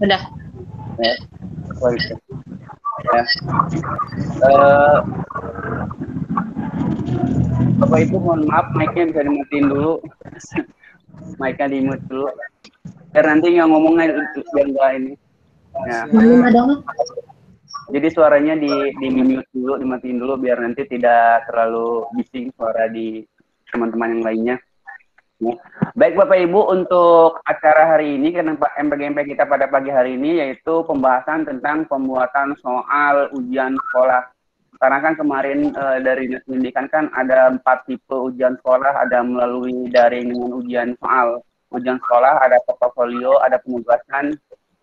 Udah. Ya. Ya. Uh, Bapak Ibu mohon maaf, mic-nya bisa dimatiin dulu. Mic-nya di-mute dulu. Biar nanti yang ngomongnya biar enggak ini. Ya. Jadi suaranya di-mute dulu, dimatiin dulu biar nanti tidak terlalu bising suara di teman-teman yang lainnya. Ya. Baik Bapak Ibu, untuk acara hari ini karena MPGMP kita pada pagi hari ini yaitu pembahasan tentang pembuatan soal ujian sekolah. Karena kan kemarin dari Dinas Pendidikan kan ada 4 tipe ujian sekolah, ada melalui daring dengan ujian soal. Ujian sekolah ada portofolio, ada penugasan,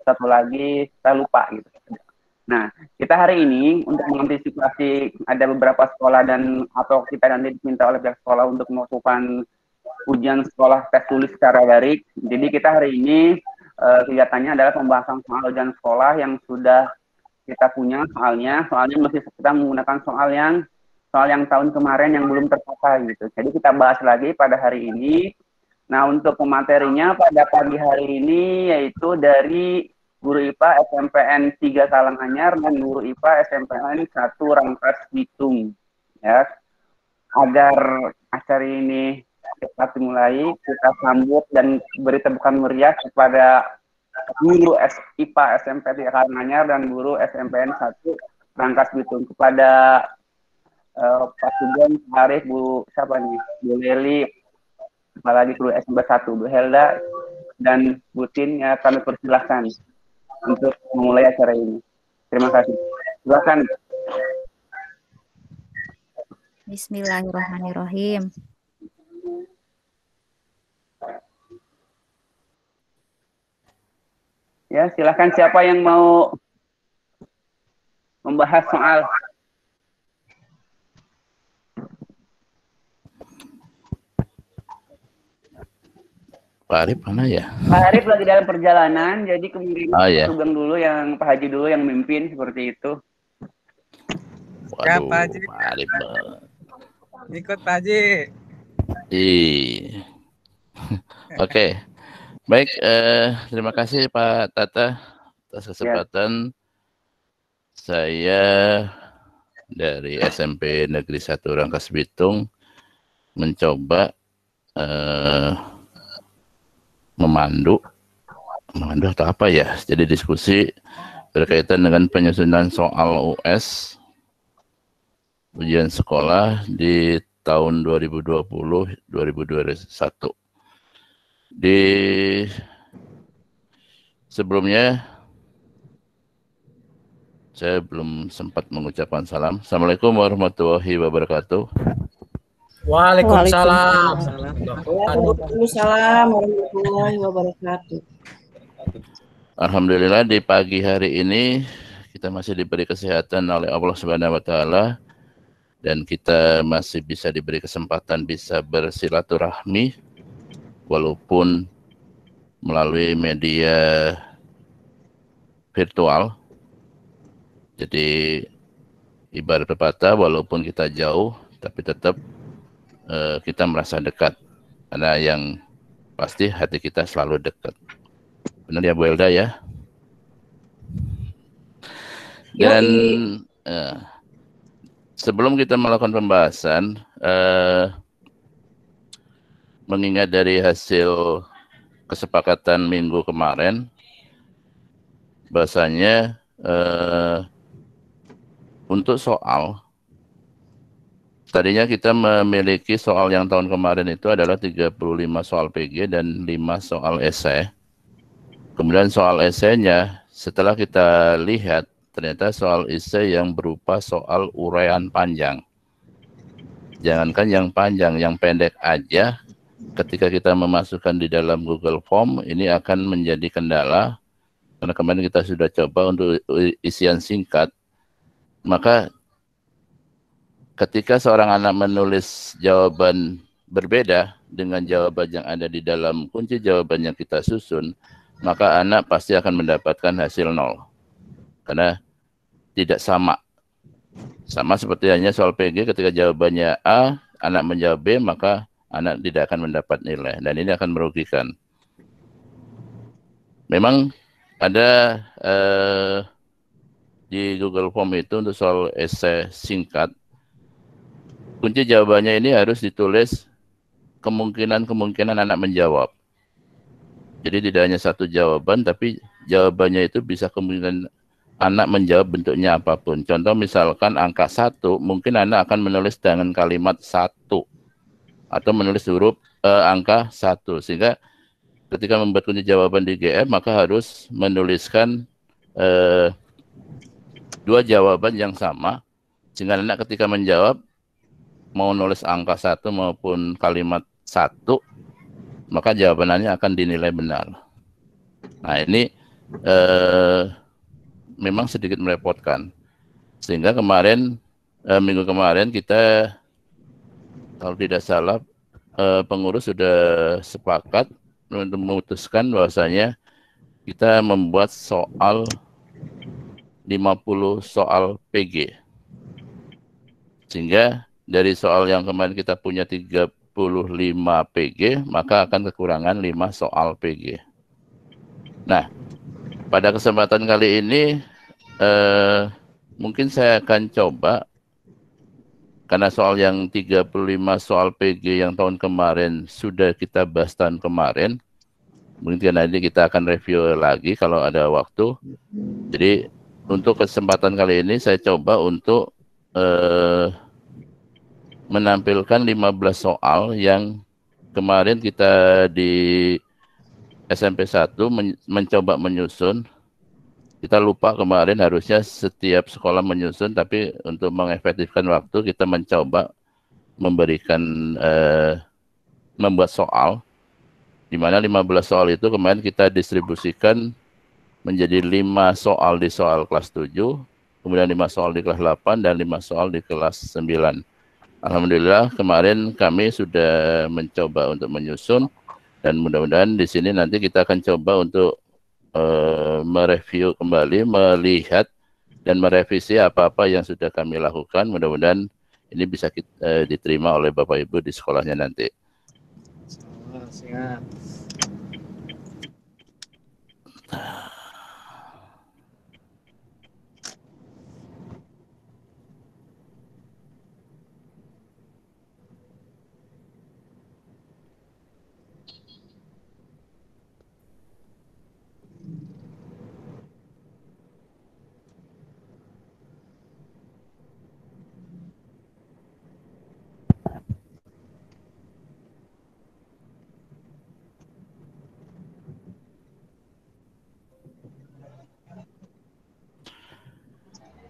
satu lagi saya lupa gitu. Nah, kita hari ini untuk mengantisipasi ada beberapa sekolah dan atau kita nanti diminta oleh pihak sekolah untuk melakukan ujian sekolah tes tulis secara daring. Jadi kita hari ini kegiatannya adalah pembahasan soal ujian sekolah yang sudah kita punya soalnya masih kita menggunakan soal yang tahun kemarin yang belum tercapai gitu. Jadi kita bahas lagi pada hari ini. Nah, untuk pematerinya pada pagi hari ini yaitu dari guru IPA SMPN 3 Karanganyar dan guru IPA SMPN 1 Rangkas Bitung. Ya. Agar acara ini cepat dimulai, kita sambut dan beri tepukan meriah kepada guru IPA SMP 3 Karanganyar dan guru SMPN 1 Rangkas Bitung. Kepada Pak Sugeng, Pak Arif, Bu siapa nih? Bu Leli, apalagi guru SMP 1, Bu Helda, dan Bu Tin, ya kami persilahkan untuk memulai acara ini. Terima kasih. Silakan. Bismillahirrahmanirrahim. Ya, silakan siapa yang mau membahas soal. Pak Arif mana ya? Pak Arif lagi dalam perjalanan, jadi kemudian ya. Pak Sugeng dulu, yang Pak Haji dulu yang memimpin seperti itu. Waduh, ya, Pak Haji. Pak Arif. Ikut Pak Haji. Oke. Baik, terima kasih Pak Tata atas kesempatan. Saya dari SMP Negeri 1 Rangkas Bitung mencoba memandu atau apa ya, jadi diskusi berkaitan dengan penyusunan soal US ujian sekolah di tahun 2020-2021. Di sebelumnya saya belum sempat mengucapkan salam. Assalamualaikum warahmatullahi wabarakatuh. Waalaikumsalam. Waalaikumsalam warahmatullahi wabarakatuh. Alhamdulillah di pagi hari ini kita masih diberi kesehatan oleh Allah Subhanahu wa taala dan kita masih bisa diberi kesempatan bisa bersilaturahmi walaupun melalui media virtual. Jadi ibarat pepatah, walaupun kita jauh tapi tetap kita merasa dekat, karena yang pasti hati kita selalu dekat. Benar ya Bu Elda ya? Dan sebelum kita melakukan pembahasan, mengingat dari hasil kesepakatan minggu kemarin, bahasanya untuk soal, tadinya kita memiliki soal yang tahun kemarin itu adalah 35 soal PG dan 5 soal esai. Kemudian soal esainya, setelah kita lihat, ternyata soal esai yang berupa soal uraian panjang. Jangankan yang panjang, yang pendek aja, ketika kita memasukkan di dalam Google Form, ini akan menjadi kendala. Karena kemarin kita sudah coba untuk isian singkat, maka ketika seorang anak menulis jawaban berbeda dengan jawaban yang ada di dalam kunci jawaban yang kita susun, maka anak pasti akan mendapatkan hasil 0. Karena tidak sama. Sama seperti hanya soal PG, ketika jawabannya A, anak menjawab B, maka anak tidak akan mendapat nilai. Dan ini akan merugikan. Memang ada di Google Form itu untuk soal esai singkat, kunci jawabannya ini harus ditulis kemungkinan-kemungkinan anak menjawab. Jadi tidak hanya satu jawaban, tapi jawabannya itu bisa kemungkinan anak menjawab bentuknya apapun. Contoh misalkan angka 1, mungkin anak akan menulis dengan kalimat 1 atau menulis huruf angka 1. Sehingga ketika membuat kunci jawaban di GF, maka harus menuliskan dua jawaban yang sama, sehingga anak ketika menjawab mau nulis angka 1 maupun kalimat 1, maka jawabannya akan dinilai benar. Nah ini memang sedikit merepotkan, sehingga kemarin minggu kemarin kita, kalau tidak salah, pengurus sudah sepakat untuk memutuskan bahwasanya kita membuat soal 50 soal PG. Sehingga dari soal yang kemarin kita punya 35 PG, maka akan kekurangan 5 soal PG. Nah, pada kesempatan kali ini mungkin saya akan coba, karena soal yang 35 soal PG yang tahun kemarin sudah kita bahas tahun kemarin, mungkin nanti kita akan review lagi kalau ada waktu. Jadi untuk kesempatan kali ini saya coba untuk menampilkan 15 soal yang kemarin kita di SMP 1 mencoba menyusun. Kita lupa kemarin harusnya setiap sekolah menyusun, tapi untuk mengefektifkan waktu kita mencoba memberikan membuat soal, di mana 15 soal itu kemarin kita distribusikan menjadi 5 soal di soal kelas 7, kemudian 5 soal di kelas 8, dan 5 soal di kelas 9. Alhamdulillah kemarin kami sudah mencoba untuk menyusun, dan mudah-mudahan di sini nanti kita akan coba untuk mereview kembali, melihat dan merevisi apa-apa yang sudah kami lakukan. Mudah-mudahan ini bisa diterima oleh Bapak Ibu di sekolahnya nanti. Siap.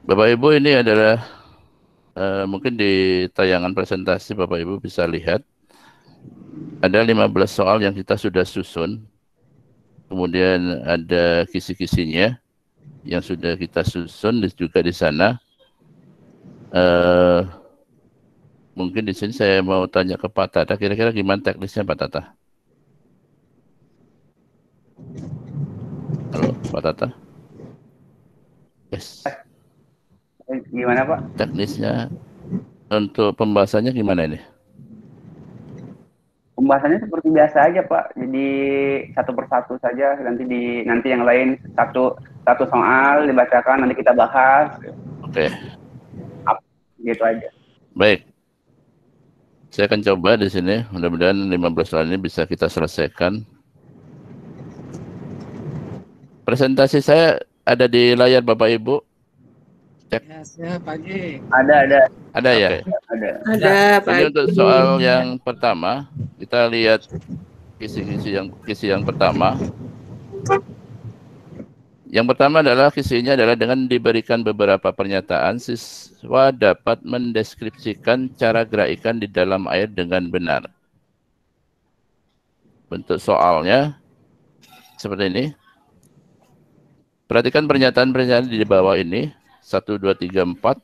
Bapak Ibu, ini adalah mungkin di tayangan presentasi Bapak Ibu bisa lihat ada 15 soal yang kita sudah susun, kemudian ada kisi-kisinya yang sudah kita susun juga di sana. Mungkin di sini saya mau tanya ke Pak Tata, kira-kira gimana teknisnya Pak Tata? Halo Pak Tata? Yes. Gimana Pak? Teknisnya untuk pembahasannya gimana ini? Pembahasannya seperti biasa aja Pak. Jadi satu persatu saja. Nanti yang lain satu soal dibacakan, nanti kita bahas. Oke. Gitu aja. Baik. Saya akan coba di sini. Mudah-mudahan 15 soal ini bisa kita selesaikan. Presentasi saya ada di layar Bapak Ibu. Cek. Ya, siap pagi. Ada. Ada ya? Ada, Pak. Ini untuk soal yang pertama, kita lihat kisi yang pertama. Yang pertama adalah kisinya adalah dengan diberikan beberapa pernyataan, siswa dapat mendeskripsikan cara gerak ikan di dalam air dengan benar. Bentuk soalnya seperti ini. Perhatikan pernyataan-pernyataan di bawah ini. 1, 2, 3, 4.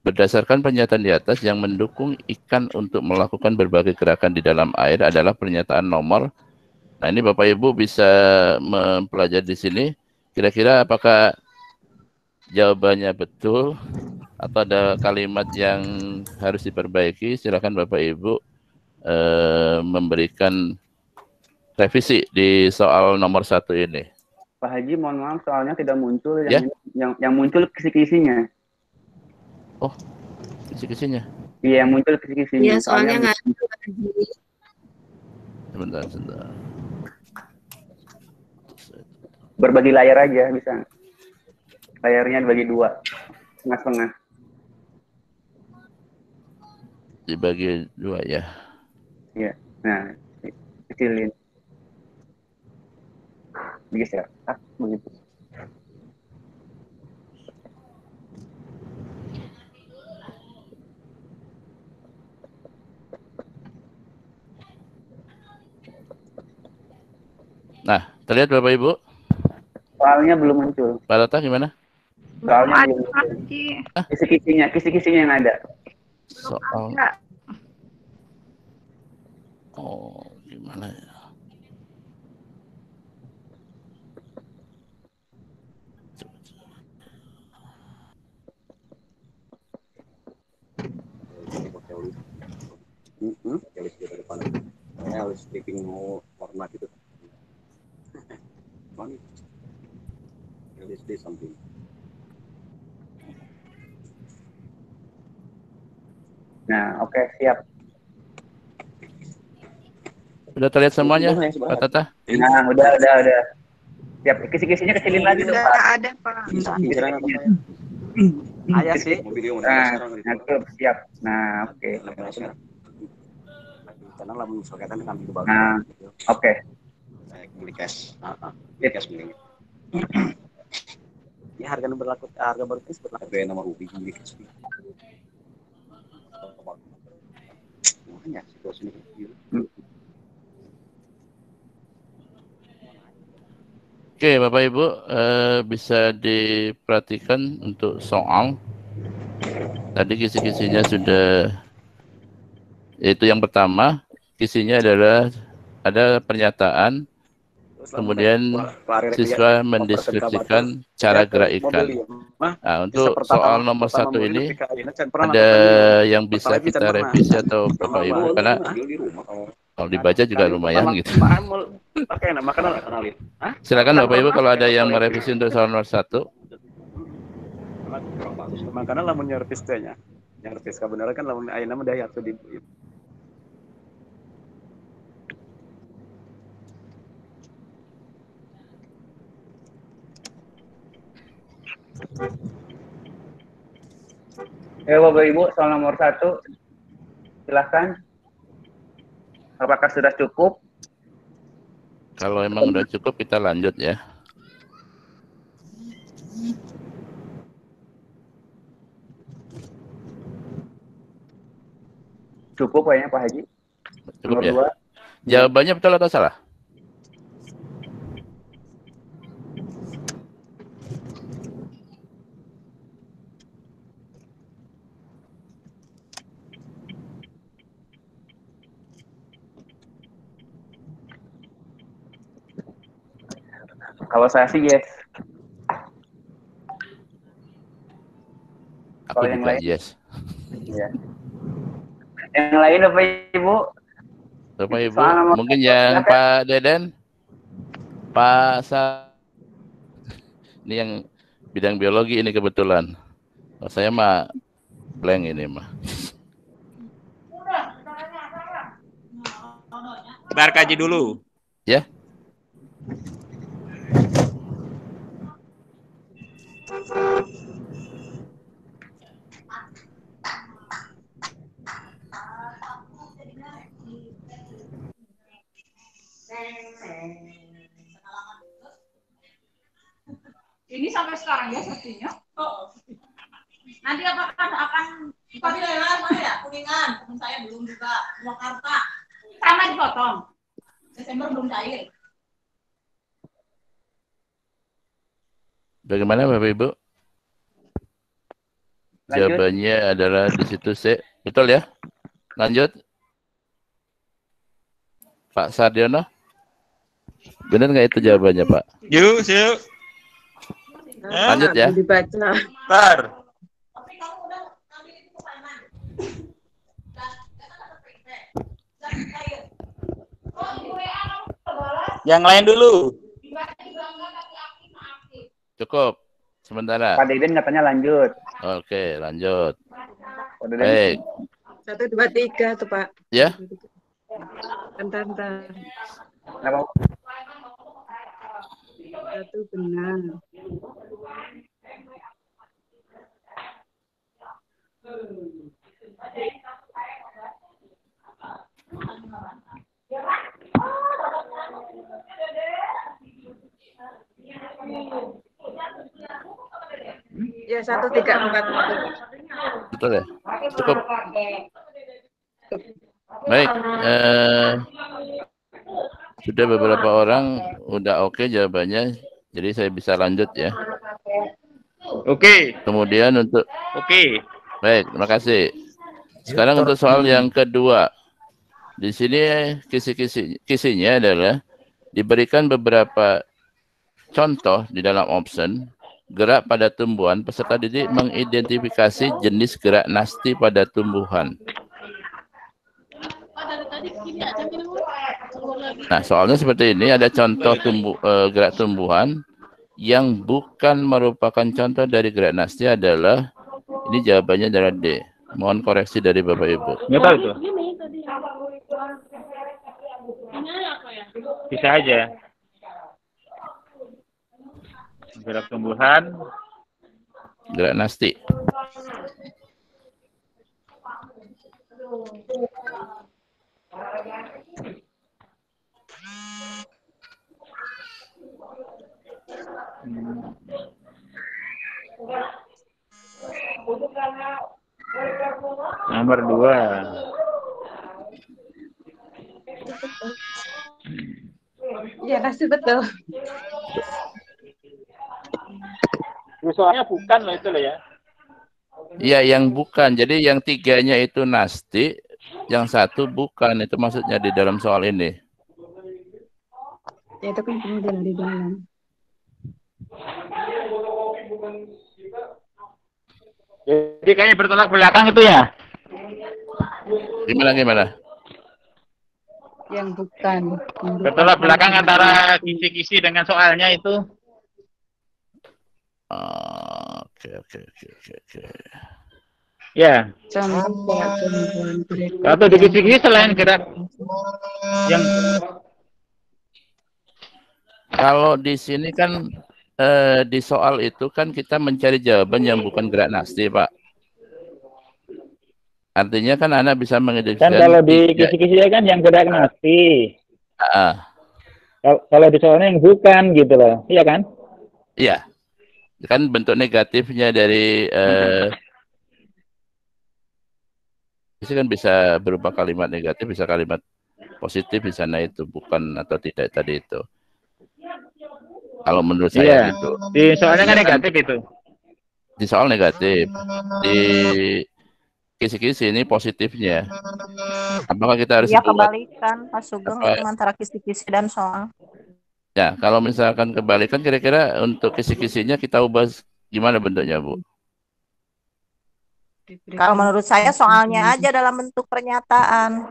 Berdasarkan pernyataan di atas, yang mendukung ikan untuk melakukan berbagai gerakan di dalam air adalah pernyataan nomor. Nah, ini Bapak Ibu bisa mempelajari di sini. Kira-kira apakah jawabannya betul atau ada kalimat yang harus diperbaiki? Silakan Bapak Ibu memberikan revisi di soal nomor 1 ini. Pak Haji, mohon maaf soalnya tidak muncul Ya? yang muncul kisi-kisinya. Oh, kisi-kisinya. Iya, yang muncul kisi-kisinya. Iya, soalnya nggak ada Pak Haji. Sebentar. Berbagi layar aja bisa. Layarnya dibagi 2, setengah-setengah. Dibagi 2 ya. Iya. Nah, kecilin. Geser. Begitu. Nah, terlihat Bapak Ibu? Soalnya belum muncul. Pak Rata gimana? Soalnya belum muncul. Kisi-kisinya yang ada. Soal. Oh, gimana ya? Saya harus briefing mau format itu. LSD something. Nah, oke, siap. Sudah terlihat semuanya, Pak Tata? Nah, udah. Siap. Kisi-kisinya kecilin lagi tuh, Pak. Ada, Pak. Ayah sih. Nah, siap. Nah, oke. Karena lah mengusulkan kami ke bawah. Nah, oke. Saya beli cash. Beli cash beli. Ya harga berlaku, harga baru itu berlaku. Harga nomor rupiah beli cash. Makanya situasi ini. Oke, Bapak Ibu, bisa diperhatikan untuk soal. Tadi kisi-kisinya sudah, yaitu yang pertama, kisinya adalah ada pernyataan, kemudian siswa mendeskripsikan cara gerak ikan. Nah, untuk soal nomor 1 ini, ada yang bisa kita revisi atau Bapak Ibu, karena kalau dibaca juga lumayan gitu. Silakan Bapak Ibu kalau ada yang merevisi untuk soal nomor 1. Makanya lamun nyervis teh nya. Nyervis kebenaran kan lamun ayeuna mah daya atuh di Ya, Bapak Ibu, soal nomor 1. Silahkan. Apakah sudah cukup? Kalau emang udah cukup, kita lanjut ya. Cukup kayaknya, Pak Haji. Cukup Nomor ya? 2. Jawabannya betul atau salah? Kalau saya sih yes. Aku Kalau yang juga lain? yes. Ya. Yang lain Bapak Ibu? Bapak Ibu, Soal nomor mungkin 1, yang silakan. Pak Deden, Pak ini yang bidang biologi ini kebetulan. Oh, saya mah blank ini mah. Bentar kaji dulu. Ya. Ini sampai sekarang ya sepertinya. Oh. Nanti apakah akan tadi lewat mana ya? Kuningan, teman saya belum juga Jakarta. Sama dipotong. Desember belum cair. Bagaimana Bapak Ibu? Lanjut. Jawabannya adalah di situ C. Betul ya? Lanjut. Pak Sardiono. Benar nggak itu jawabannya, Pak? Yuk. Lanjut ya. Dibaca. Bentar. Oh, Yang lain dulu. Cukup. Sementara. Pak Deden katanya lanjut. Oke, lanjut. Pak Deden. Baik. 1, 2, 3 tuh Pak. Ya. Bentar. Kenapa? 1 benar. Ya 1, 3, 4. Betul ya? Cukup. Baik. Sudah beberapa orang udah oke jawabannya. Jadi saya bisa lanjut ya. Oke. Kemudian untuk Oke. baik, terima kasih. Sekarang untuk soal yang kedua. Di sini kisi-kisinya adalah diberikan beberapa contoh di dalam option gerak pada tumbuhan, peserta didik mengidentifikasi jenis gerak nasti pada tumbuhan. Nah, soalnya seperti ini, ada contoh gerak tumbuhan yang bukan merupakan contoh dari gerak nasti adalah, ini jawabannya adalah D. Mohon koreksi dari Bapak Ibu. Nggak tahu itu. Bisa aja. Gerak tumbuhan. Gerak nasti. Nomor 2. Iya, nasti betul. Soalnya bukan loh itu loh ya. Iya, yang bukan. Jadi yang 3-nya itu nasti, yang 1 bukan. Itu maksudnya di dalam soal ini. Ya, itu kan kemudian di dalam. Jadi kayaknya bertolak belakang itu ya. Gimana? Yang bukan. Bertolak belakang antara kisi-kisi dengan soalnya itu. Oke. Ya. Contoh Atau di kisi-kisi selain gerak yang kalau di sini kan di soal itu kan kita mencari jawaban yang bukan gerak nasti, Pak. Artinya kan Anda bisa mengidentifikasi. kan kalau di kisi-kisi kan yang gerak nasti. Kalau di soalnya yang bukan gitu loh. Iya kan? Iya. Kan bentuk negatifnya dari itu kan bisa berupa kalimat negatif, bisa kalimat positif di sana itu, bukan atau tidak tadi itu. Kalau menurut saya gitu. Di soalnya kan negatif itu. Di soal negatif. Di kisi-kisi ini positifnya. Apakah kita harus kebalikan Pak Sugeng itu antara kisi-kisi dan soal. Ya, kalau misalkan kebalikan kira-kira untuk kisi-kisinya kita ubah gimana bentuknya, Bu? Kalau menurut saya soalnya aja dalam bentuk pernyataan.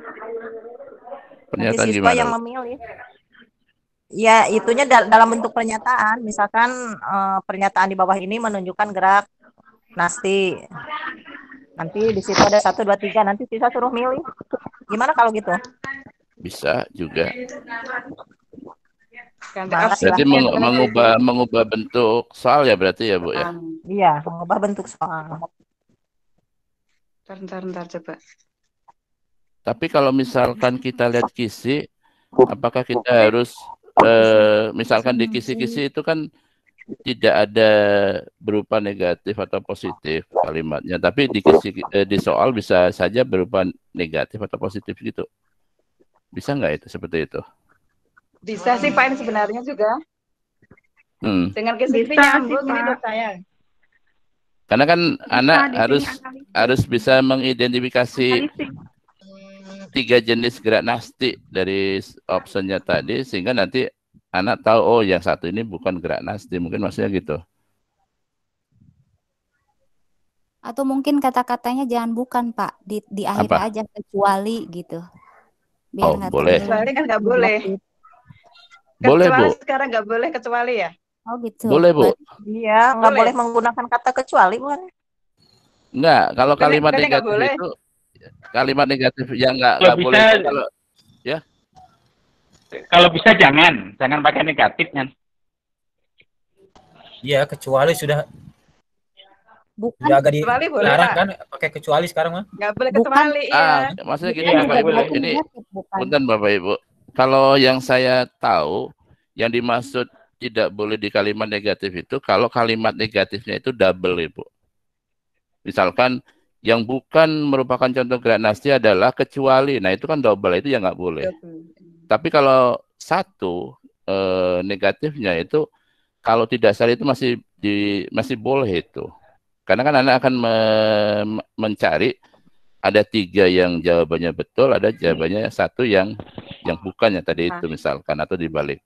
Pernyataan Nanti siswa gimana, yang Bu? memilih. Ya, itunya dalam bentuk pernyataan. Misalkan pernyataan di bawah ini menunjukkan gerak nasti. Nanti di situ ada 1, 2, 3. Nanti siswa suruh milih. Gimana kalau gitu? Bisa juga. Berarti mengubah bentuk soal ya berarti ya, Bu ya? Iya, mengubah bentuk soal. Ntar coba. Tapi kalau misalkan kita lihat kisi, apakah kita harus misalkan di kisi-kisi itu kan tidak ada berupa negatif atau positif kalimatnya, tapi di soal bisa saja berupa negatif atau positif gitu. Bisa nggak itu seperti itu? Bisa sih Pak, ini sebenarnya juga. Dengan kisi-kisi nyambung ini buat saya. Karena kan anak harus bisa mengidentifikasi 3 jenis gerak nasti dari optionnya tadi, sehingga nanti anak tahu, oh yang satu ini bukan gerak nasti, mungkin maksudnya gitu. Atau mungkin kata-katanya jangan bukan Pak, di akhir aja kecuali gitu. Biar boleh. Kecuali kan nggak boleh. Boleh, Kecuali Bu. sekarang nggak boleh kecuali ya? Oh gitu. Boleh, Bu. Iya, nggak Boleh. boleh menggunakan kata kecuali, bukan? Enggak, kalau kalimat Bukannya nggak negatif boleh? itu kalimat negatif yang Kalau nggak boleh bisa, itu kalau ya kalau bisa jangan pakai negatif kan. Iya, kecuali sudah Bukan. agak Kecuali boleh, dilarang Pak. kan pakai kecuali sekarang mah. Nggak boleh Bukan. kecuali, iya. maksudnya gini Iya, Bapak nggak Ibu, boleh. ini Bukan. punten Bapak Ibu. Kalau yang saya tahu yang dimaksud tidak boleh di kalimat negatif itu kalau kalimat negatifnya itu double, Ibu. Misalkan yang bukan merupakan contoh gerak nasti adalah kecuali. Nah, itu kan double, itu ya nggak boleh. Tapi kalau satu negatifnya itu kalau tidak salah itu masih boleh itu. Karena kan Anda akan mencari ada 3 yang jawabannya betul, ada jawabannya 1 yang bukannya tadi itu misalkan atau dibalik.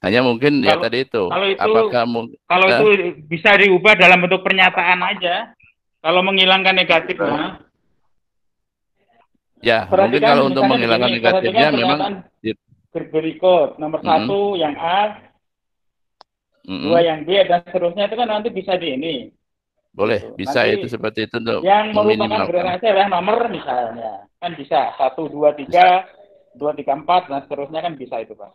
Hanya mungkin ya tadi itu. Kalau itu bisa diubah dalam bentuk pernyataan aja. Kalau menghilangkan negatif mah. Ya, mungkin kalau untuk menghilangkan negatifnya memang berikut nomor 1 yang A, 2 yang B dan seterusnya itu kan nanti bisa di ini. Boleh, gitu. bisa Nanti itu seperti itu untuk yang merupakan meminimalkan. gradasi adalah nomor misalnya. Kan bisa 1, 2, 3, 2, 3, 4 dan seterusnya kan bisa itu, Pak.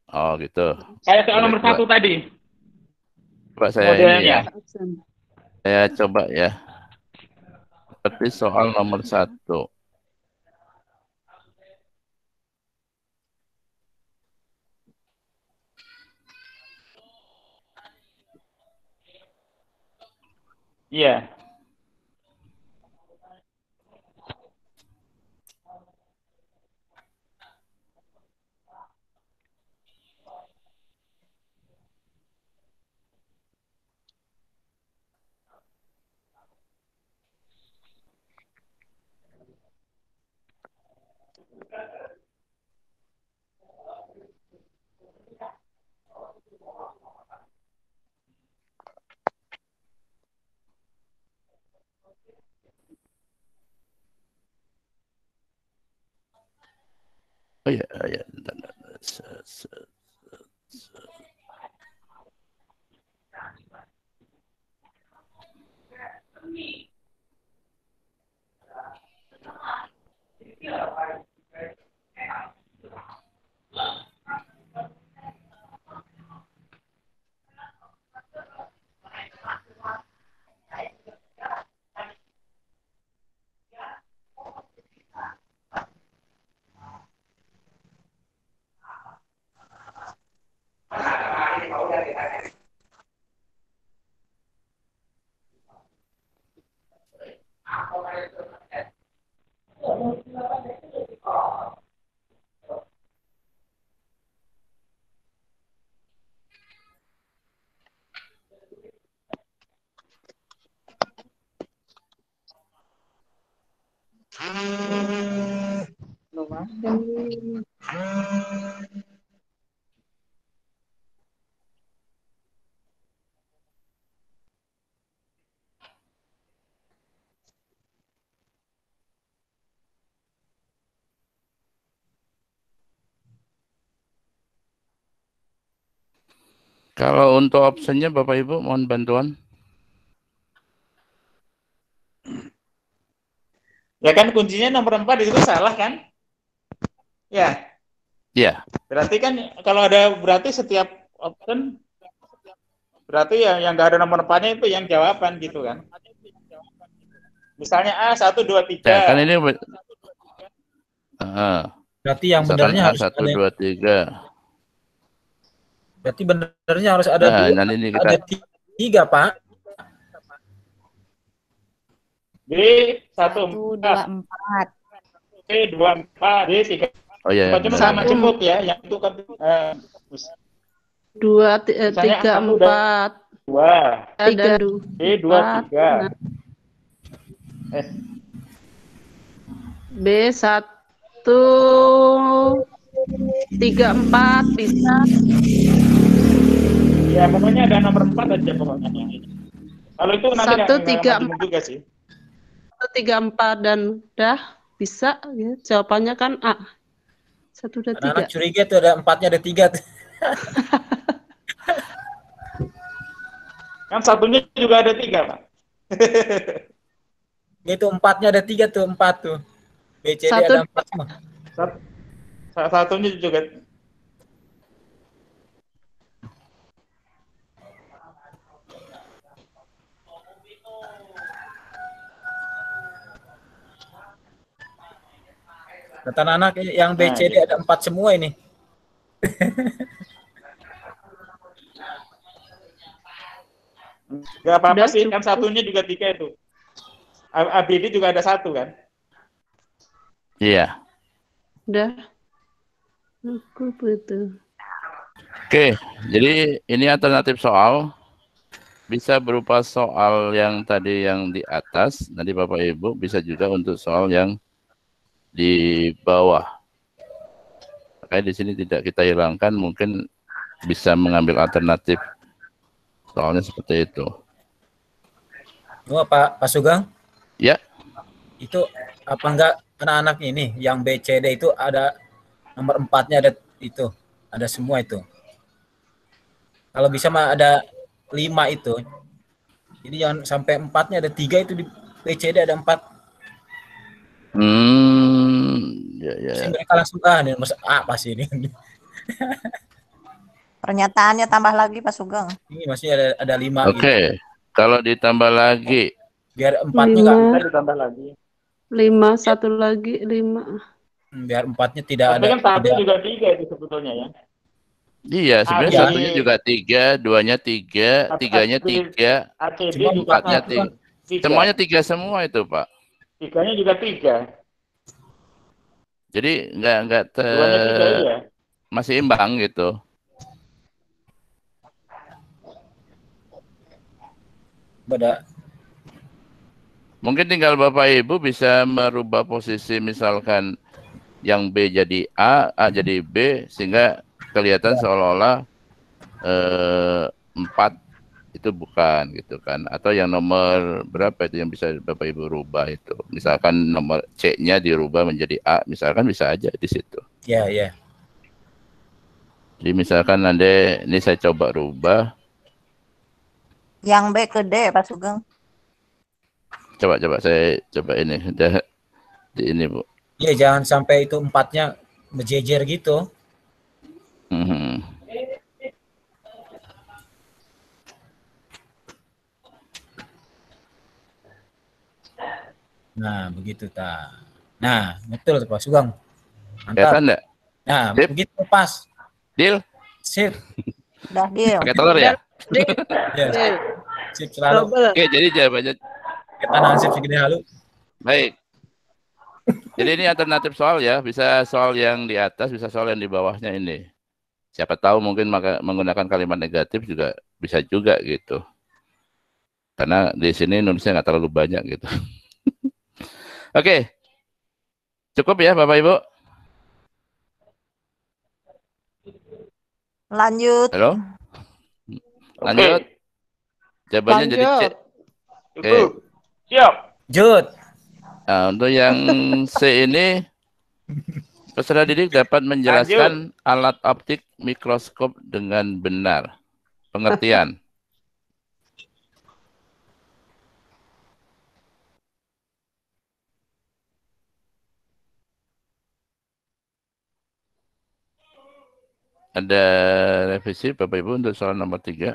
Oh, gitu. Kayak soal nomor 1 tadi. Coba saya modelnya. ini ya. Saya coba ya. Seperti soal nomor 1. Iya. Oh ya, ya. Kalau untuk optionnya Bapak Ibu mohon bantuan. Ya kan kuncinya nomor 4 itu salah kan? Ya. Iya. Berarti kan kalau ada setiap option berarti yang nggak ada nomor 4-nya itu yang jawaban gitu kan? Misalnya A 1, 2, 3. Ya, kan ini berarti yang benernya harus 1, 2, 3. Berarti benernya harus ada Nah, ini kita... ada 3, Pak. B 1, 2, 4. B 2, 4. B 3. Oh iya. Cuma sama cukup ya, yang itu kan 2, 3, 4. 2. B 2, 3. B 1, 3, 4 bisa. Ya pokoknya ada nomor 4 aja pokoknya. Kalau itu nanti 1, 3, 4 juga sih. 1, 3, 4 dan udah. bisa ya. Jawabannya kan A. 1, 2, 3. Anak-anak curiga tuh ada 4-nya ada 3 tuh. Kan satunya juga ada 3, Pak. Itu 4-nya ada 3 tuh, 4 tuh. B, C, D ada 4 semua. Satunya juga. Kata anak yang B, C, D ada 4 semua ini. Gak apa-apa sih, kan satunya juga 3 itu. ABD juga ada 1 kan? Iya. Udah. Aku betul. Oke, jadi ini alternatif soal. Bisa berupa soal yang tadi yang di atas, nanti Bapak Ibu bisa juga untuk soal yang di bawah. Makanya di sini tidak kita hilangkan, mungkin bisa mengambil alternatif soalnya seperti itu. Oh, Pak Sugeng? Ya. Itu apa enggak anak-anak ini yang B, C, D itu ada nomor 4-nya ada itu, ada semua itu. Kalau bisa mah ada 5 itu. Jadi jangan sampai 4-nya ada 3 itu di B, C, D ada 4. Ya. Mereka langsung nih nomor A pasti ini. Pernyataannya tambah lagi Pak Sugeng. Ini masih ada 5. Oke. Kalau ditambah lagi biar 4-nya enggak ditambah lagi. 5, 1 lagi 5. Biar 4-nya tidak Tapi ada. Kan satu juga 3 itu sebetulnya ya. Iya, sebenarnya satunya juga 3, 2-nya 3, 3-nya 3, 4-nya 3. Semuanya 3 semua itu, Pak. 3-nya juga 3. Jadi enggak masih imbang gitu. Mungkin tinggal Bapak Ibu bisa merubah posisi, misalkan yang B jadi A, A jadi B, sehingga kelihatan seolah-olah 4 itu bukan gitu kan. Atau yang nomor berapa itu yang bisa Bapak Ibu rubah itu. Misalkan nomor C-nya dirubah menjadi A, misalkan bisa aja di situ. Iya. Jadi misalkan nanti ini saya coba rubah. Yang B ke D Pak Sugeng. Coba saya coba ini udah di ini, Bu. Iya, jangan sampai itu 4-nya berjejer gitu. Nah, begitu ta. Nah, betul Pak Sugeng. Mantap. Enggak? Nah, Sip. begitu pas. Deal? Sip. Udah deal. Pakai telur ya? Yes. Sip selalu. Oke, jadi jawabannya kita nansip segede halu. baik. Jadi ini alternatif soal ya, bisa soal yang di atas, bisa soal yang di bawahnya ini. Siapa tahu mungkin menggunakan kalimat negatif juga bisa juga gitu. Karena di sini nulisnya nggak terlalu banyak gitu. Oke. Cukup ya Bapak Ibu? Lanjut. Halo? Lanjut. Jawabannya jadi C. Oke. Siap. Jut. Nah, untuk yang C ini, peserta didik dapat menjelaskan alat optik mikroskop dengan benar. Pengertian. Ada revisi Bapak Ibu untuk soal nomor 3.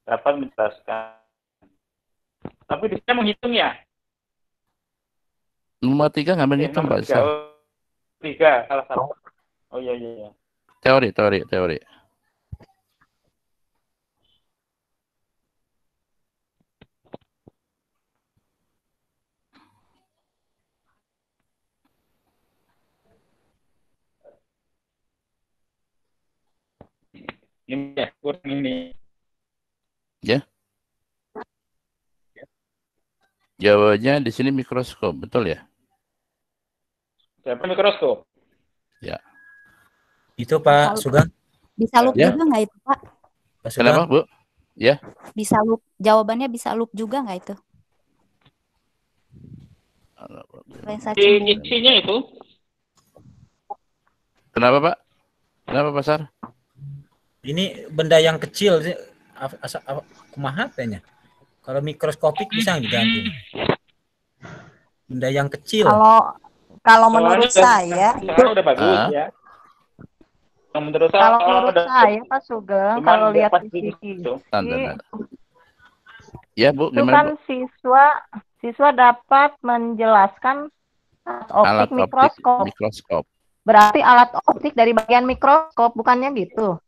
Dapat menjelaskan. Tapi bisa menghitung ya? Nomor 3 nggak menghitung, Pak. 3, salah satu. Oh iya. Teori. Ini ya, kurang ini. Ya. Jawabannya di sini mikroskop, betul ya? Siapa mikroskop? Ya. Itu Pak Sugeng. Bisa loop Ya. juga nggak itu, Pak? Pak Sugeng. Kenapa, Bu? Ya. Bisa loop, jawabannya bisa loop juga nggak itu? Lensa cembung. Isinya itu. Kenapa, Pak? Kenapa, Pak Sar? Ini benda yang kecil sih. Kumaha tanya. Kalau mikroskopik bisa diganti. Benda yang kecil. Kalau menurut saya Sekarang udah bagus ya. Menurut kalau menurut saya Pak Sugeng, kalau lihat di sisi ya Bu, itu gimana kan Bu? siswa dapat menjelaskan alat optik mikroskop. Berarti alat optik dari bagian mikroskop, bukannya gitu?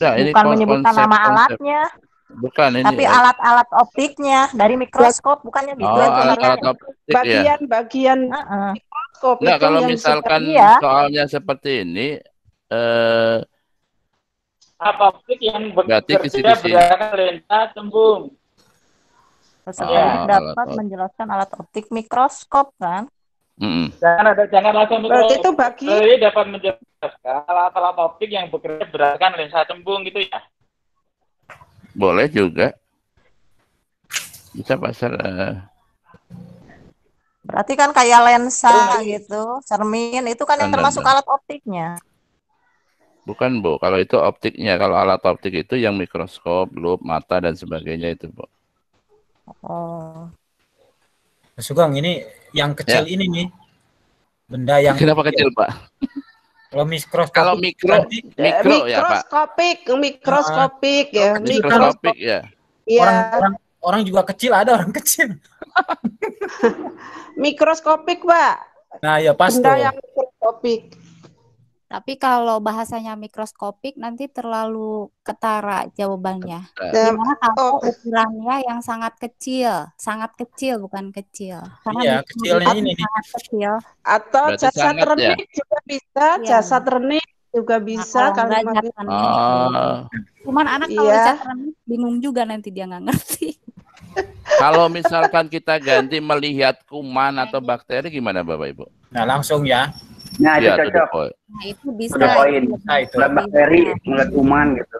Nah, bukan menyebutkan nama alatnya. Bukan ini. Tapi alat-alat optiknya dari mikroskop, bukannya gitu? Alat optik bagian mikroskop. Nah, kalau misalkan soalnya seperti ini, alat optik yang bekerja berdasarkan lensa cembung. Peserta dapat menjelaskan alat optik mikroskop kan? Jangan langsung berarti itu dapat menjelaskan alat-alat optik yang bekerja berdasarkan lensa cembung gitu ya. Boleh juga. Bisa pasar. Berarti kan kayak lensa gitu, cermin itu kan yang termasuk alat optiknya. Bukan Bu, kalau itu optiknya. Kalau alat optik itu yang mikroskop, lup, mata dan sebagainya itu Bu. Oh. Mas Sugeng, ini yang kecil ini nih. Benda yang kenapa kecil, Pak? Kalau mikroskopik. Kalau mikro ya, Pak. Mikroskopik ya. Mikroskopik ya. Orang juga kecil, ada orang kecil. Mikroskopik, Pak. Nah, ya pas benda yang mikroskopik. Tapi kalau bahasanya mikroskopik nanti terlalu ketara jawabannya. Gimana kalau ukurannya yang sangat kecil bukan kecil. Karena iya, kecilnya ini sangat kecil. Atau jasad renik juga bisa, jasad renik juga bisa. Cuman anak kalau jasad renik bingung juga nanti dia nggak ngerti. Kalau misalkan kita ganti melihat kuman atau bakteri gimana Bapak Ibu? Nah, langsung ya. Nah, itu ya, cocok. Nah, itu bisa. Udah poin. Nah, itu. Melihat bakteri, melihat kuman gitu.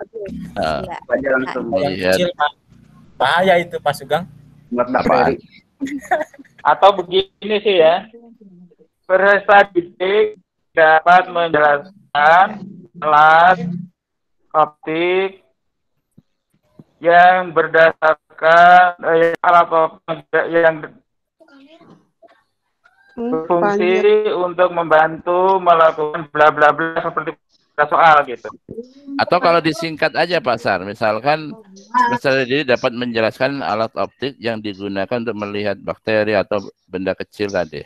Aja langsung. Yang kecil, Pak. Bahaya itu, Pak Sugeng. Melihat bakteri. Atau begini sih ya. Peserta didik dapat menjelaskan alat optik yang berdasarkan alat optik yang berfungsi untuk membantu melakukan bla bla bla seperti soal gitu. Atau kalau disingkat aja Pak Sar, misalkan peserta didik dapat menjelaskan alat optik yang digunakan untuk melihat bakteri atau benda kecil tadi.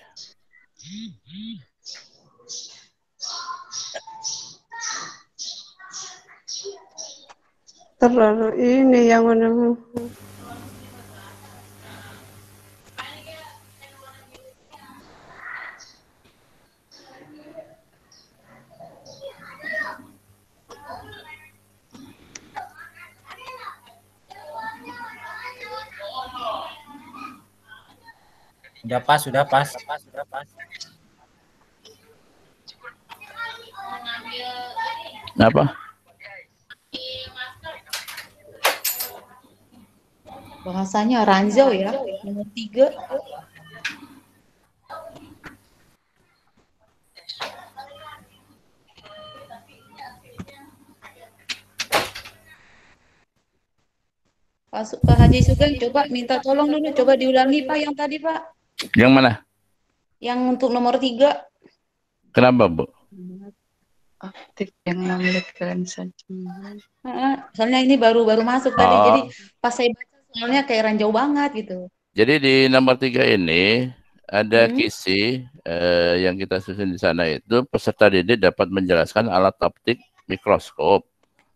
Terlalu ini yang mana? Sudah pas. Apa? Bahasanya ranjau ya, nomor 3. Pak Haji Sugeng, coba minta tolong dulu, coba diulangi Pak yang tadi Pak. Yang mana? Yang untuk nomor 3. Kenapa Bu? Optik yang memiliki lensa. Soalnya ini baru masuk tadi, jadi pas saya baca soalnya kayak ranjau banget gitu. Jadi di nomor 3 ini ada kisi yang kita susun di sana itu peserta didik dapat menjelaskan alat optik mikroskop.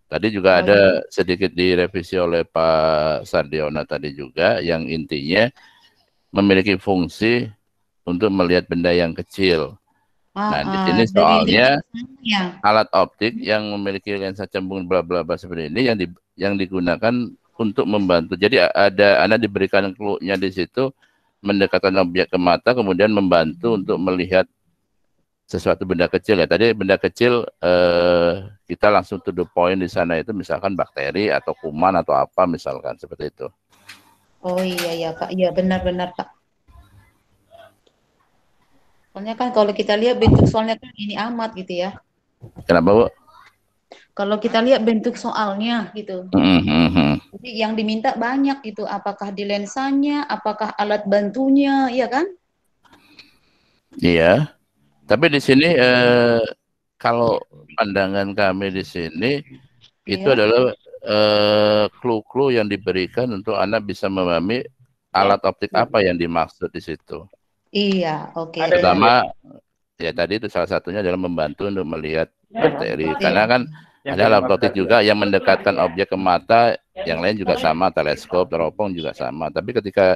Tadi juga ada sedikit direvisi oleh Pak Sardiona tadi juga yang intinya memiliki fungsi untuk melihat benda yang kecil. Nah, di sini soalnya alat optik yang memiliki lensa cembung bla bla bla seperti ini yang digunakan untuk membantu. Jadi ada Anda diberikan clue-nya di situ mendekatkan objek ke mata, kemudian membantu untuk melihat sesuatu benda kecil ya. Tadi benda kecil kita langsung to the point di sana itu misalkan bakteri atau kuman atau apa misalkan seperti itu. Oh iya Pak, iya benar-benar Pak. Soalnya kan kalau kita lihat bentuk soalnya kan ini amat gitu ya. Kenapa Bu? Kalau kita lihat bentuk soalnya gitu. Jadi yang diminta banyak gitu, apakah di lensanya, apakah alat bantunya, iya kan? Iya. Tapi di sini kalau pandangan kami di sini itu adalah clue-clue yang diberikan untuk anak bisa memahami alat optik apa yang dimaksud di situ. Iya, oke. Pertama, ya tadi itu salah satunya adalah membantu untuk melihat bakteri. Karena kan ada alat optik juga yang mendekatkan objek ke mata, yang lain juga sama, teleskop, teropong juga sama. Tapi ketika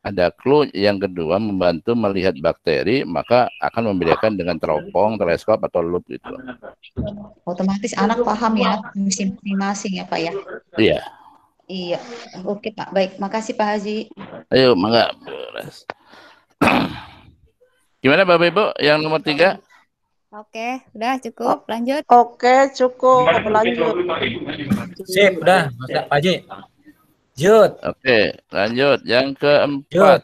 ada clue yang kedua membantu melihat bakteri, maka akan membedakan dengan teropong, teleskop, atau loop gitu. Otomatis anak paham ya, masing-masing ya Pak ya? Iya. Iya, oke Pak. Baik, makasih Pak Haji. Ayo, mangga. Gimana Bapak Ibu yang nomor 3? Oke, udah cukup. Lanjut. Oke, cukup. Lanjut. Sip, udah, Mas Pak Haji. Lanjut. Oke, lanjut. Yang keempat.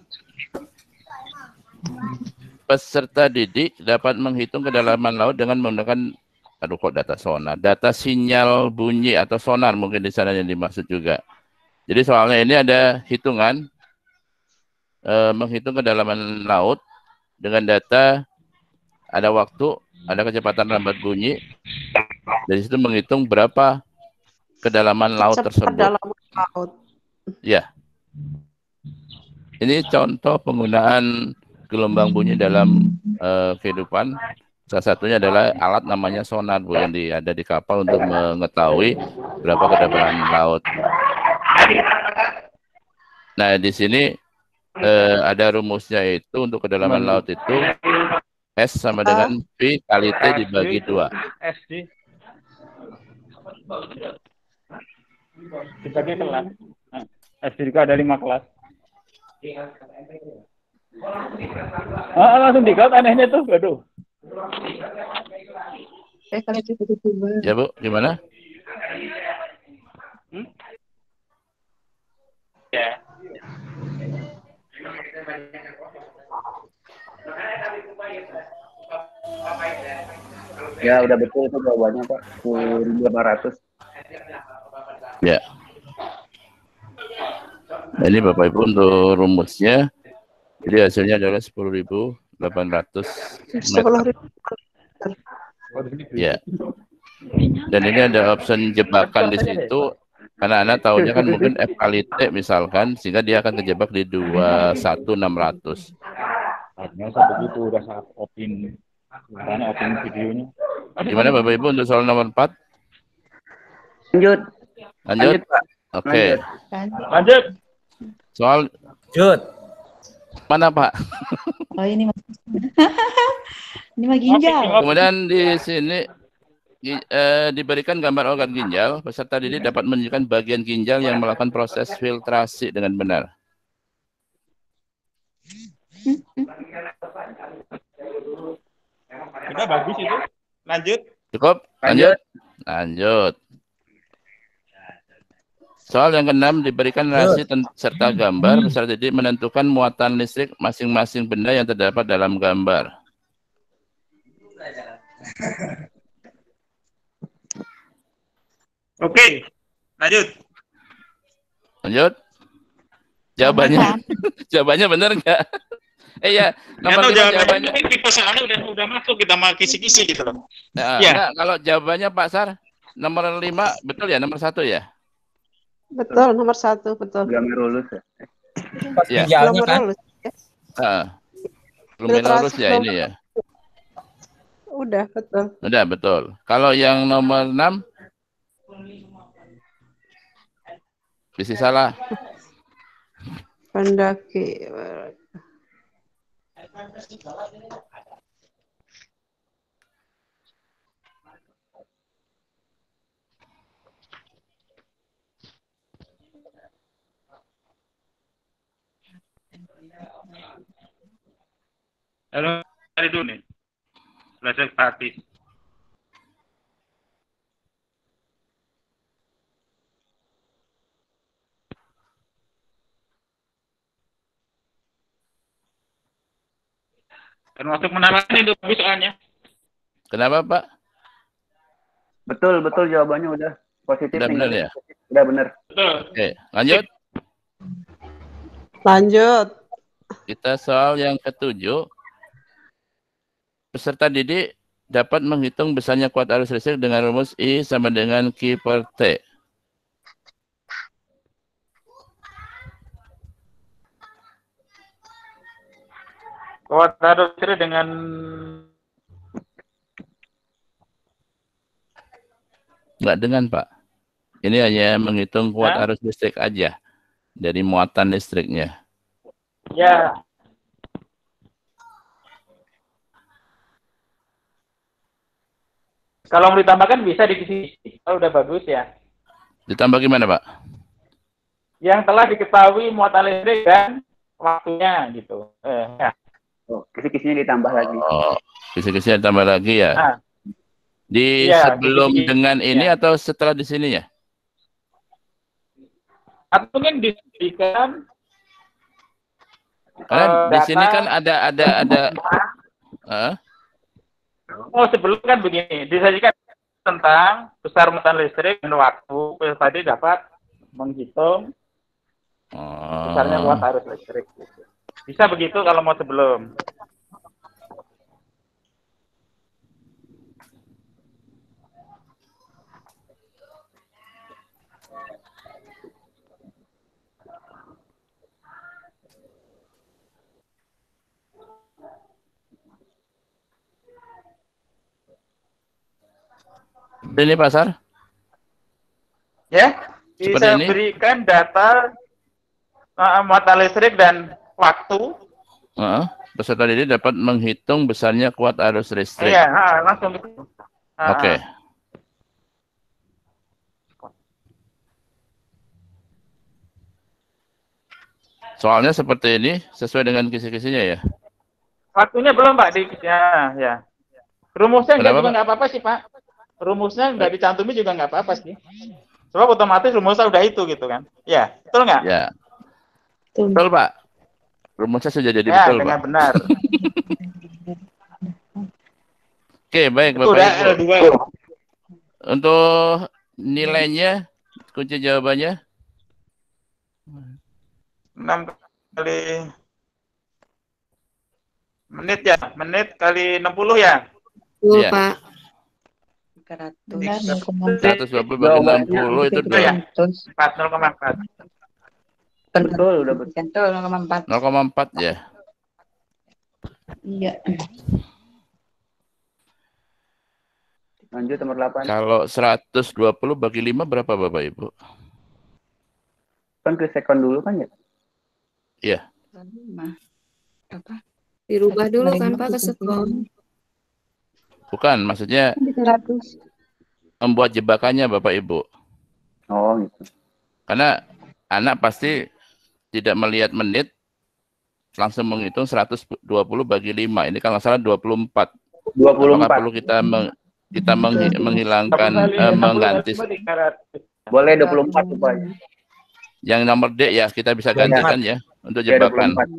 Peserta didik dapat menghitung kedalaman laut dengan menggunakan, aduh kok data sonar, data sinyal bunyi atau sonar mungkin di sana yang dimaksud juga. Jadi soalnya ini ada hitungan, menghitung kedalaman laut dengan data, ada waktu, ada kecepatan lambat bunyi, dari situ menghitung berapa kedalaman laut tersebut. Kedalaman laut. Ya. Ini contoh penggunaan gelombang bunyi dalam kehidupan. Salah satunya adalah alat namanya sonar Bu yang ada di kapal untuk mengetahui berapa kedalaman laut. Nah, di sini ada rumusnya itu untuk kedalaman laut itu S sama dengan V kali T dibagi 2. Dibagi kelas. SD juga ada 5 kelas. Langsung diklat anehnya tuh, aduh. Ya Bu, gimana? Ya. Ya udah betul itu jawabannya Pak. 10.800. Ya. Nah, ini Bapak Ibu untuk rumusnya. Jadi hasilnya adalah 10.800 meter. Ya. Dan ini ada option jebakan di situ. Karena Anda tahunya kan mungkin F kali T misalkan, sehingga dia akan terjebak di 21.600. Artinya satu itu udah saat opin. Karena opin videonya. Gimana Bapak Ibu untuk soal nomor 4? Lanjut. Lanjut Pak. Oke. Lanjut. Soal lanjut. Mana Pak? Oh ini Mas. Ini mah ginjal. Kemudian di sini diberikan gambar organ ginjal, peserta didik dapat menunjukkan bagian ginjal yang melakukan proses filtrasi dengan benar. Udah bagus itu. Lanjut. Cukup? Lanjut. Lanjut. Soal yang ke-6 diberikan relasi serta gambar, peserta didik menentukan muatan listrik masing-masing benda yang terdapat dalam gambar. Oke, lanjut. Lanjut. Jawabannya benar nggak? Iya, nomor 5 jawabannya. Tipe soalnya udah masuk, kita mau kisi-kisi gitu loh. Nah, ya. Enggak, kalau jawabannya Pak Sar, nomor 5 betul ya, nomor 1 ya? Betul, nomor 1 betul. Glomerulus Ya. ya. Glomerulus ya. Glomerulus ya ini ya. Udah betul. Udah betul. Kalau yang nomor 6 bisa salah. Pendaki. Lalu cari dulu nih. Listrik statis. Termasuk menambahkan itu bagus soalnya. Kenapa Pak? Betul jawabannya udah positif. Udah benar ya? Udah benar. Betul. Oke, lanjut. Lanjut. Kita soal yang ke-7. Peserta didik dapat menghitung besarnya kuat arus listrik dengan rumus I sama dengan Q per T. Kuat arus listrik dengan Enggak dengan, Pak. Ini hanya menghitung kuat arus listrik aja dari muatan listriknya. ya. Kalau mau ditambahkan bisa di sini. Oh, udah bagus ya. Ditambah gimana, Pak? Yang telah diketahui muatan listrik dan waktunya gitu. Ya. Oh, kisi-kisinya ditambah lagi. Oh, kisi-kisinya ditambah lagi ya. Nah. Di Ya, sebelum kisi-kisi. dengan ini Ya. atau setelah di sini ya? Atau mungkin diberikan Karena di data, sini kan ada Oh, sebelum kan begini, disajikan tentang besar muatan listrik dan waktu. Tadi dapat menghitung besarnya kuat arus listrik. Bisa begitu kalau mau sebelum. ini pasar? Ya, bisa Seperti ini? berikan data muatan listrik dan waktu. Peserta didik dapat menghitung besarnya kuat arus listrik. Iya, langsung gitu. Oke. Soalnya seperti ini, sesuai dengan kisi-kisinya ya? Waktunya belum, Pak. Ya. Rumusnya Kenapa, juga Pak? nggak apa-apa sih, Pak. Rumusnya nggak dicantumi juga nggak apa-apa sih. Sebab otomatis rumusnya udah itu gitu kan. Ya, betul nggak? Ya. Betul, Pak. Rumusnya sudah jadi Ya, betul, dengan Pak. benar. Oke, baik, Itu Bapak udah Ibu. L2. Untuk nilainya, kunci jawabannya? 6 kali menit ya. Menit kali 60 ya. Iya. Pak. 120 bagi 60 itu ya. 2. 0,4. Betul, udah betul. Betul, 0,4. 0,4 ya. Iya. Lanjut nomor 8. Kalau 120 bagi 5 berapa Bapak Ibu? Kan ke sekon dulu kan ya? Iya. Apa? Dirubah dulu kan Pak ke sekon. Bukan, maksudnya 100. membuat jebakannya Bapak Ibu. Oh, gitu. Karena anak pasti tidak melihat menit, langsung menghitung 120 bagi 5. Ini kalau nggak salah 24. 24. Apakah perlu kita menghilangkan, mengganti? Boleh 24 supaya. Yang nomor D ya, kita bisa gantikan ya, untuk Ya, jebakan. 24.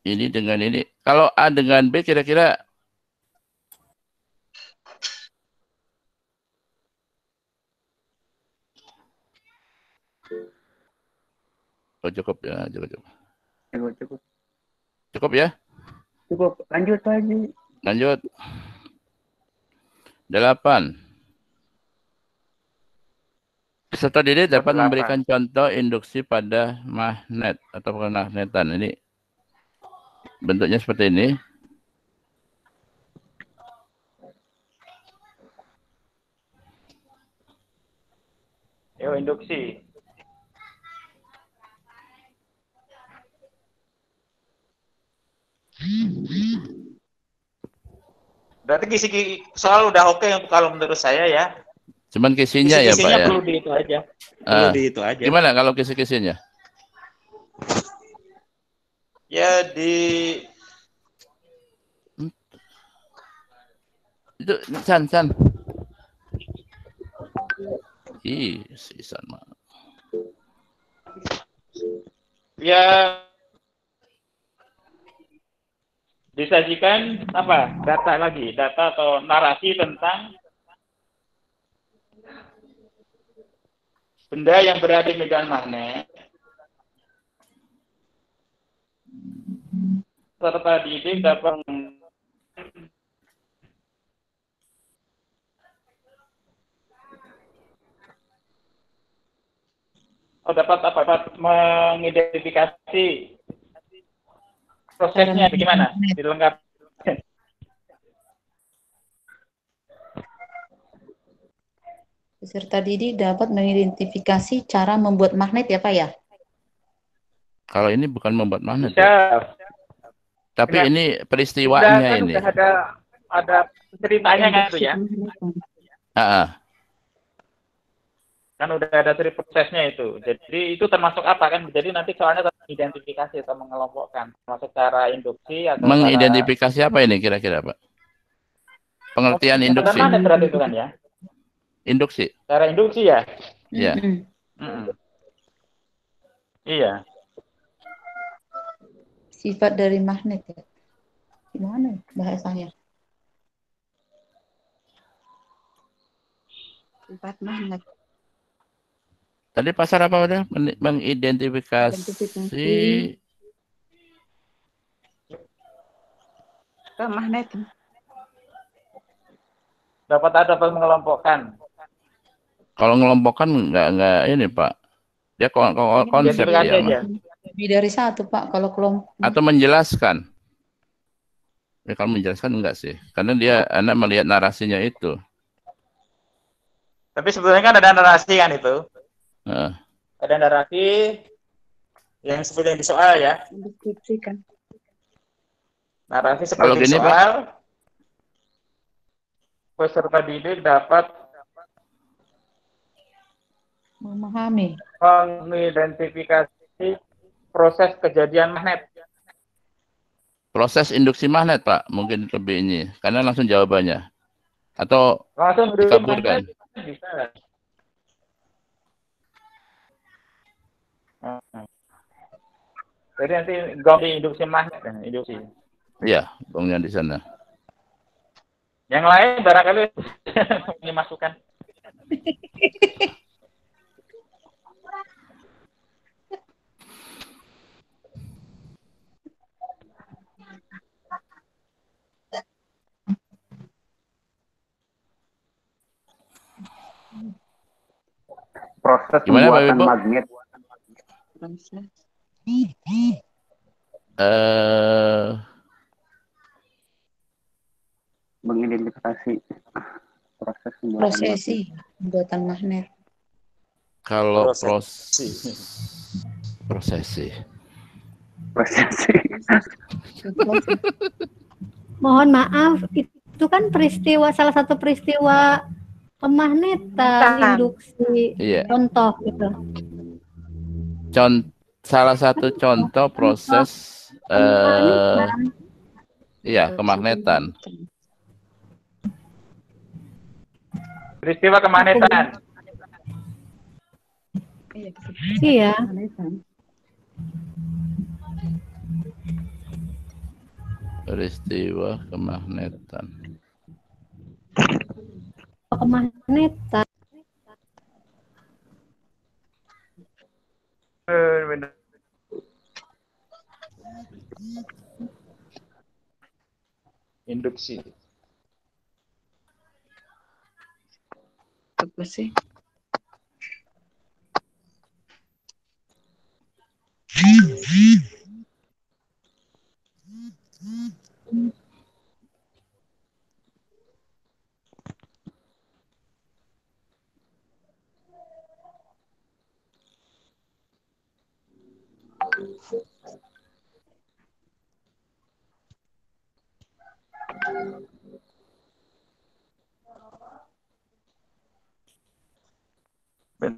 Ini dengan ini. Kalau A dengan B kira-kira cukup ya, cukup. Cukup. Cukup ya? Cukup. Lanjut lagi. Lanjut. 8. Peserta didik dapat memberikan contoh induksi pada magnet atau pemagnetan. Ini bentuknya seperti ini. Yo, induksi. Berarti kisi soal udah oke untuk kalau menurut saya ya. Cuman kisinya ya Pak Kisi-kisinya ya. perlu di itu aja. Perlu di itu aja. Gimana kalau kisi-kisinya? Ya di itu San. Si San mah. ya disajikan apa? Data atau narasi tentang benda yang berada di medan magnet serta didik dapat dapat mengidentifikasi prosesnya bagaimana dilengkapi. Peserta didik dapat mengidentifikasi cara membuat magnet ya Pak ya? Kalau ini bukan membuat magnet. Bisa. Ya. Tapi Enggak. ini peristiwanya kan ini. Udah ada ceritanya kan itu ya. Kan udah ada cerita prosesnya itu. Jadi itu termasuk apa kan? Jadi nanti soalnya identifikasi atau mengelompokkan termasuk cara induksi atau mengidentifikasi apa ini kira-kira Pak? Pengertian induksi. Mana berarti itu kan ya? Induksi. Cara induksi ya? Iya. Iya. Sifat dari magnet ya? Gimana bahasanya? Sifat magnet. Tadi pasar apa udah? Mengidentifikasi Ke magnet. Dapat mengelompokkan. Kalau ngelompokkan nggak ini Pak. Dia konsep dia. Lebih dari satu Pak kalau kelompok. Atau menjelaskan. Ya, kalau menjelaskan enggak sih. Karena dia anak melihat narasinya itu. Tapi sebetulnya kan ada narasi kan itu. Ada narasi yang seperti yang di soal ya. Deskripsikan. Narasi seperti di soal. Peserta didik dapat memahami, mengidentifikasi proses kejadian magnet. Proses induksi magnet Pak, mungkin lebih ini. Karena langsung jawabannya. Atau langsung dikabulkan. Bisa. Jadi nanti gong di induksi magnet kan, induksi. Iya, gongnya di sana. Yang lain barangkali ini masukan. Proses gimana, pembuatan magnet. Mengidentifikasi proses pembuatan magnet. Kalau prosesi. Mohon maaf, itu kan salah satu peristiwa pemagnetan, induksi, contoh gitu. Salah satu contoh proses kemagnetan. Peristiwa kemagnetan. Iya. Peristiwa kemagnetan. Kemagnetan. Induksi. Apa sih?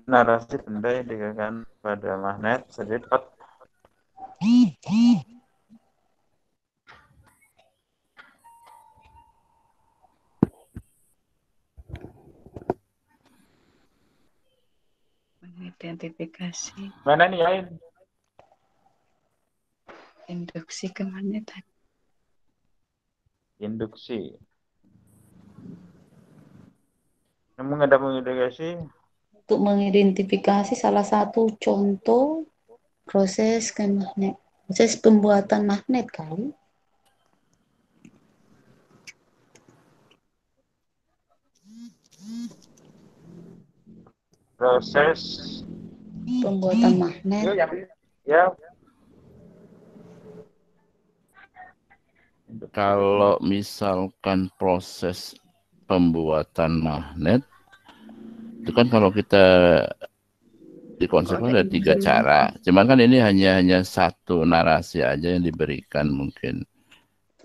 narasi benda yang dikatakan pada magnet sedikit. Identifikasi. Mana nih lain? Induksi kemagnetan. Induksi. Namun ada mengidentifikasi. Untuk mengidentifikasi salah satu contoh proses pembuatan magnet kali. Proses pembuatan magnet. Ya. Kalau misalkan proses pembuatan magnet, itu kan kalau kita dikonsepkan ada 3 cara. Cuman kan ini hanya satu narasi aja yang diberikan mungkin.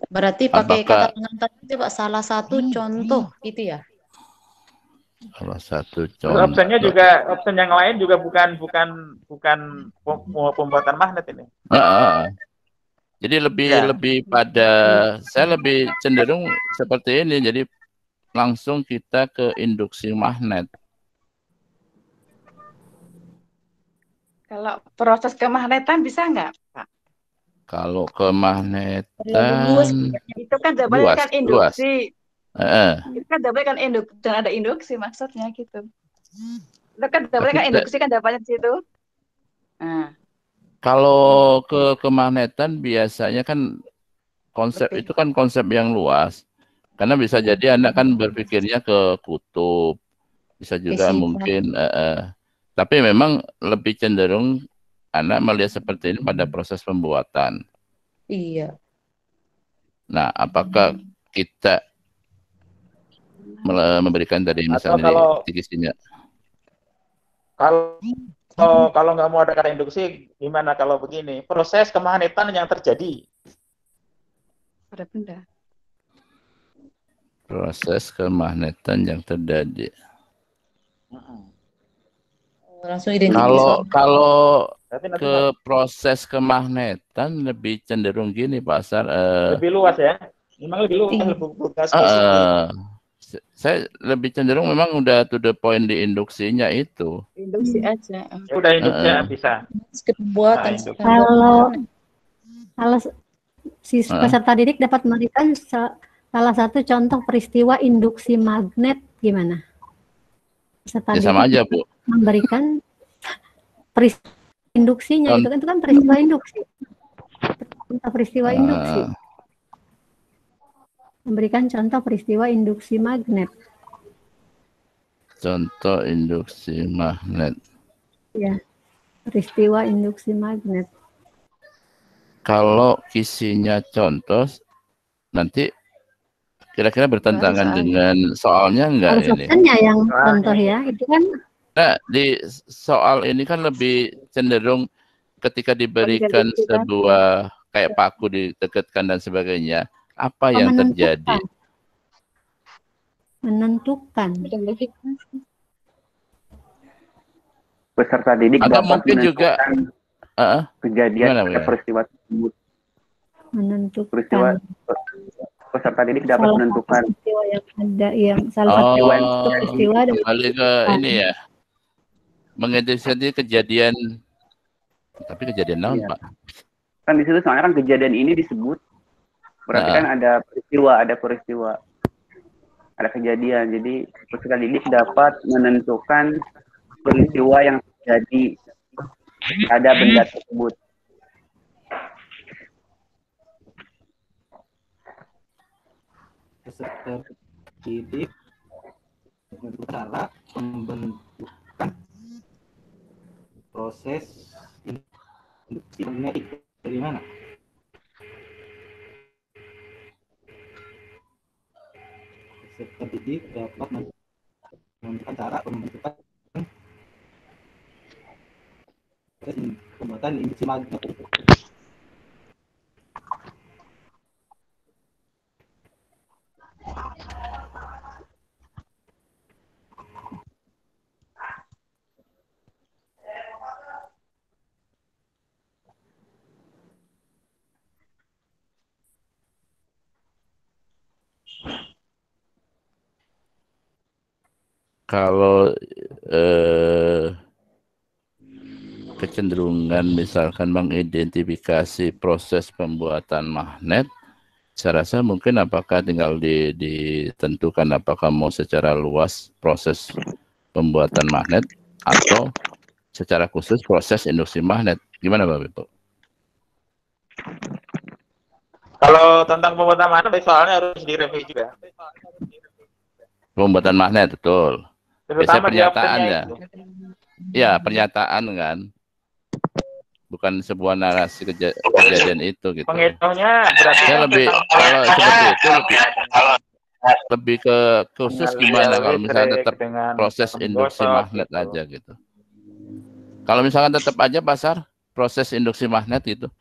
Berarti pakai kata pengantar itu Pak, salah satu contoh gitu ya? Salah satu contoh. Opsinya juga, opsi yang lain juga bukan pembuatan magnet ini. Jadi lebih pada, saya lebih cenderung seperti ini. Jadi langsung kita ke induksi magnet. Kalau proses kemagnetan bisa nggak, Pak? Kalau kemagnetan itu kan jawabannya kan induksi. Itu kan jawabannya kan induksi dan ada induksi maksudnya gitu. Itu kan jawabannya kan induksi kan jawabannya di situ. Nah. Kalau ke kemagnetan biasanya kan konsep itu kan konsep yang luas. Karena bisa jadi Anda kan berpikirnya ke kutub, bisa juga mungkin tapi memang lebih cenderung Anda melihat seperti ini pada proses pembuatan. Iya. Nah, apakah kita memberikan tadi misalnya tikisinya? Kalau nggak mau ada kata induksi, gimana kalau begini? Proses kemagnetan yang terjadi pada benda. Proses kemagnetan yang terjadi. Langsung identifikasi. Kalau ke proses kemagnetan lebih cenderung gini Pak Asar. Lebih luas ya? Memang lebih luas. Saya lebih cenderung memang udah to the point di induksinya itu. Induksi aja. Udah induksi bisa. Pembuatan. Kalau si peserta didik dapat memberikan salah satu contoh peristiwa induksi magnet gimana? Peserta didik sama aja Bu. Memberikan induksinya itu kan peristiwa induksi. Peristiwa induksi. Memberikan contoh peristiwa induksi magnet. Contoh induksi magnet. Ya, peristiwa induksi magnet. Kalau kisinya contoh, nanti kira-kira bertentangan dengan soalnya enggak ini? Soalnya yang contoh ya, itu kan. Nah, di soal ini kan lebih cenderung ketika diberikan sebuah kayak paku didekatkan dan sebagainya. Apa yang terjadi? Menentukan. Peserta didik atau dapat mungkin juga kejadian atau peristiwa tersebut. Menentukan. Peristiwa peserta didik dapat menentukan peristiwa yang ada yang salah satu peristiwa kembali ke ini ya. Mengidentifikasi kejadian, tapi kejadian naon Pak? Kan di situ soalnya kan kejadian ini disebut. Berarti kan ada peristiwa, ada kejadian. Jadi peserta didik dapat menentukan peristiwa yang terjadi pada benda tersebut. Peserta didik cara membentukkan proses induksi magnetik dari mana? Peserta didik dapat menentukan cara pembentukan pembuatan induksi magnet. kalau kecenderungan misalkan mengidentifikasi proses pembuatan magnet, saya rasa mungkin apakah tinggal ditentukan apakah mau secara luas proses pembuatan magnet atau secara khusus proses induksi magnet. Gimana Bapak Ibu? Kalau tentang pembuatan magnet, soalnya harus direview juga. Pembuatan magnet, betul. Biasanya Terutama di pernyataannya. absennya itu. Ya, pernyataan kan. Bukan sebuah narasi kejadian itu gitu. Penghitungnya berarti saya kan lebih kalau seperti itu lebih ke khusus gimana kalau misalnya tetap proses induksi magnet aja gitu. Kalau misalkan tetap aja pasar proses induksi magnet itu.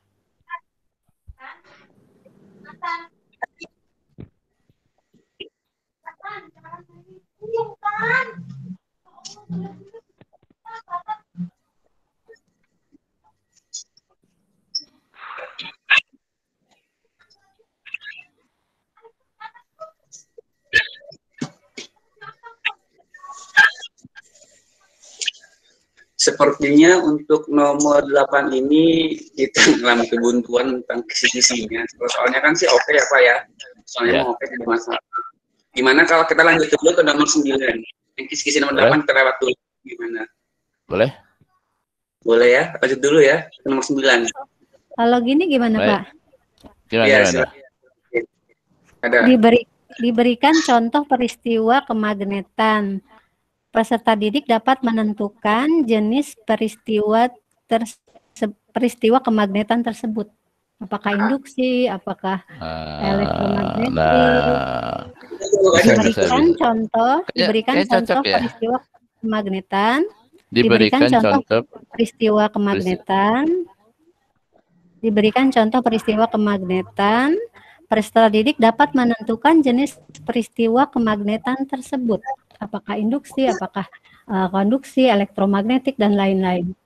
Sepertinya untuk nomor 8 ini kita mengalami kebuntuan tentang kisi-kisinya. Soalnya kan sih oke ya Pak ya. Soalnya mau oke tidak masalah. Gimana kalau kita lanjut dulu ke nomor 9? Yang kisi-kisi nomor 8 kita lewat dulu. Gimana? Boleh? Boleh ya, lanjut dulu ya ke nomor 9. Kalau gini gimana Pak? Gimana? Diberikan contoh peristiwa kemagnetan. Peserta didik dapat menentukan jenis peristiwa kemagnetan tersebut. Apakah induksi, apakah elektromagnetik. Diberikan contoh peristiwa kemagnetan. Diberikan contoh peristiwa kemagnetan. Peserta didik dapat menentukan jenis peristiwa kemagnetan tersebut. Apakah induksi, apakah konduksi, elektromagnetik, dan lain-lain.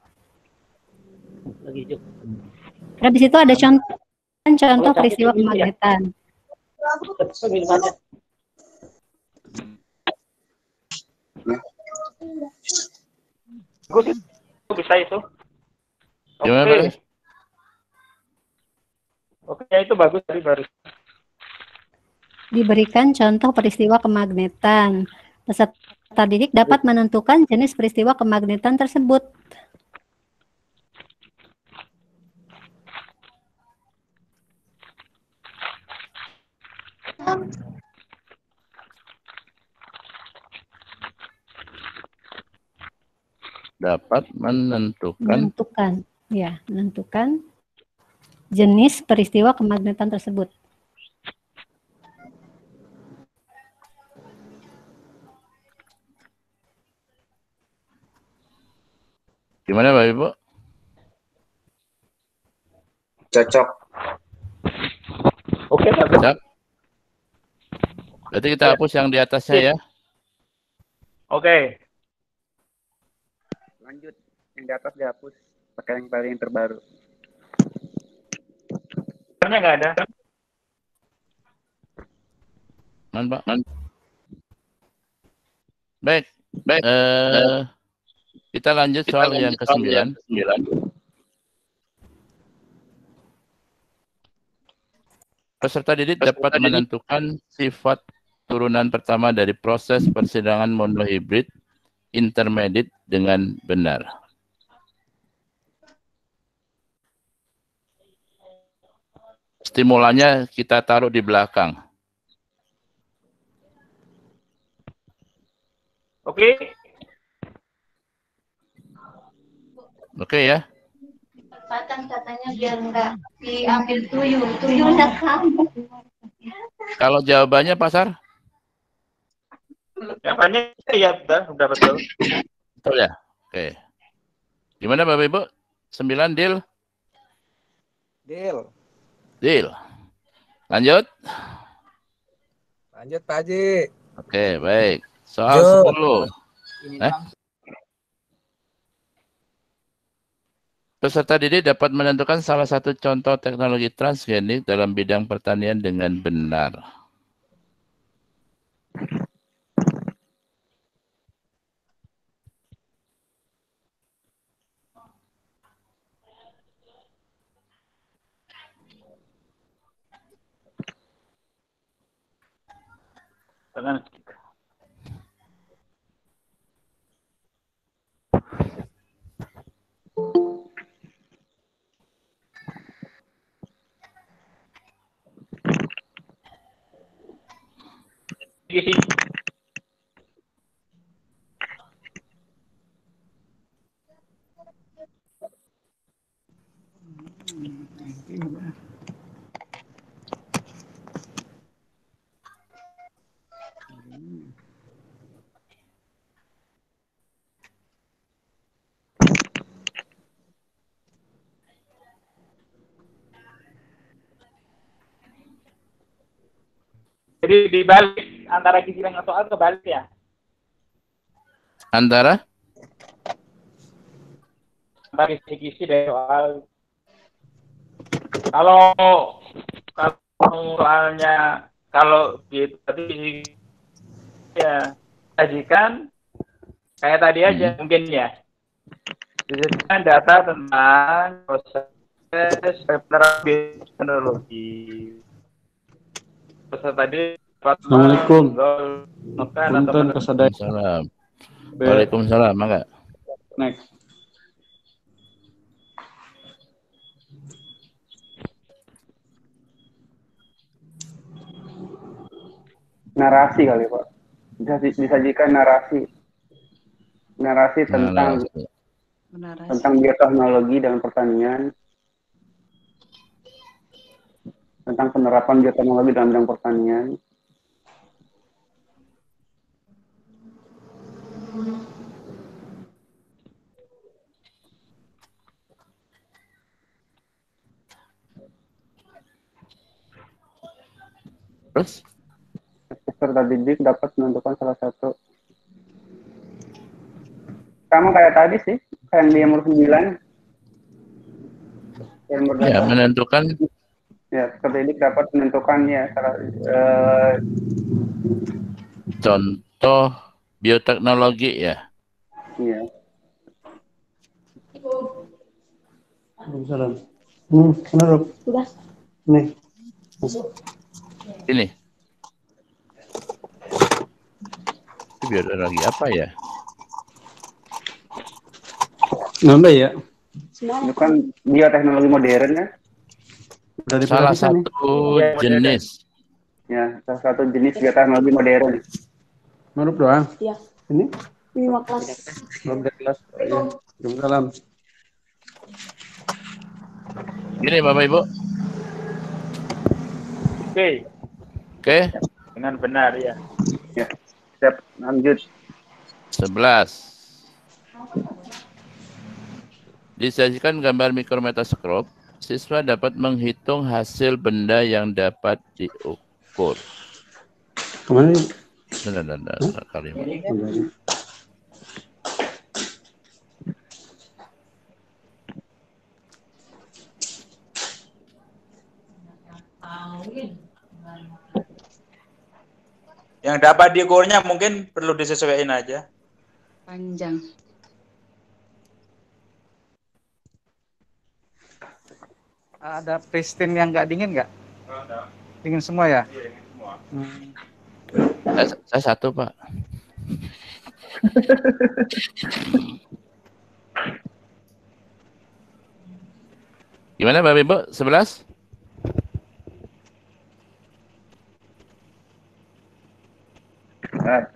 Di situ ada contoh peristiwa kemagnetan. Bisa itu. Gimana? Oke, itu bagus tadi baru. Diberikan contoh peristiwa kemagnetan. Peserta didik dapat menentukan jenis peristiwa kemagnetan tersebut. Dapat menentukan jenis peristiwa kemagnetan tersebut. Gimana Bapak Ibu? Cocok. Oke, cocok. Berarti kita hapus yang di atasnya ya. Oke. Lanjut, yang di atas dihapus. Pakai yang paling terbaru. Sebenarnya nggak ada. Pak. Baik. Kita lanjut soal yang ke-9. Peserta didik dapat menentukan sifat turunan pertama dari proses persidangan monohibrid intermediate dengan benar. Stimulannya kita taruh di belakang. Oke. Oke ya. Katanya biar nggak diambil tuyul udah kamu. Kalau jawabannya Pasar? Jawabannya iya, udah betul. Betul ya? Oke. Gimana Bapak Ibu? 9 deal? Deal. Lanjut? Lanjut Pak Haji. Oke, baik. Soal 10. Peserta didik dapat menentukan salah satu contoh teknologi transgenik dalam bidang pertanian dengan benar. Dengan jadi dibalik antara kisi dengan soal kebalik ya. Antara kisi-kisi dari soal. Kalau soalnya kalau gitu tadi ya sajikan kayak tadi aja mungkin ya. Disajikan data tentang proses teknologi. Proses tadi Assalamualaikum. Punten Waalaikumsalam. Waalaikumsalam, mangga. Next. Narasi kali Pak. Disajikan narasi tentang bioteknologi dalam pertanian, tentang penerapan bioteknologi dalam bidang pertanian. Terus peserta didik dapat menentukan salah satu. Sama kayak tadi sih, kayak yang di nomor 9. Ya, menentukan. Ya, peserta didik dapat menentukan ya contoh bioteknologi ya. Iya. Waalaikumsalam. Kenapa? Sudah. Nih. Ini. Bioteknologi apa ya? Nambah ya? Itu kan bioteknologi modern ya. Salah satu jenis. Ya, salah satu jenis bioteknologi modern. Menurut doang? Iya. Ini? 5 kelas. 15 kelas. Ya. Waalaikumsalam. Gini Bapak Ibu. Oke. Oke. Dengan benar ya. Ya. Siap, lanjut. 11. Disajikan gambar mikrometaskop, siswa dapat menghitung hasil benda yang dapat diukur. Kemana nih? Kalimat. Yang dapat diukurnya mungkin perlu disesuaikan aja. Panjang. Ada Pristine yang nggak dingin nggak? Dingin semua ya? Iya, dingin semua. Saya satu, Pak. Gimana Bapak Ibu? 11?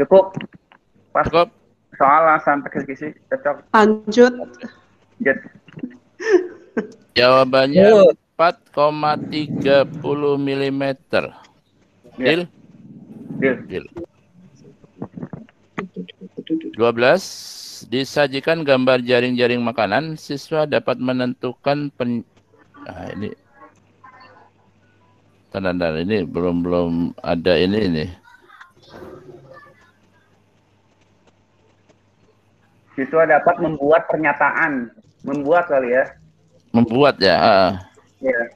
Cukup. Pas. Cukup. Soal sampai kisi cocok. Lanjut. Jawabannya 4,30 mm. Deal? Deal. 12. Disajikan gambar jaring-jaring makanan, siswa dapat menentukan ini tanda ini belum ada ini. Siswa dapat membuat pernyataan. Membuat kali ya. Membuat ya. Ya.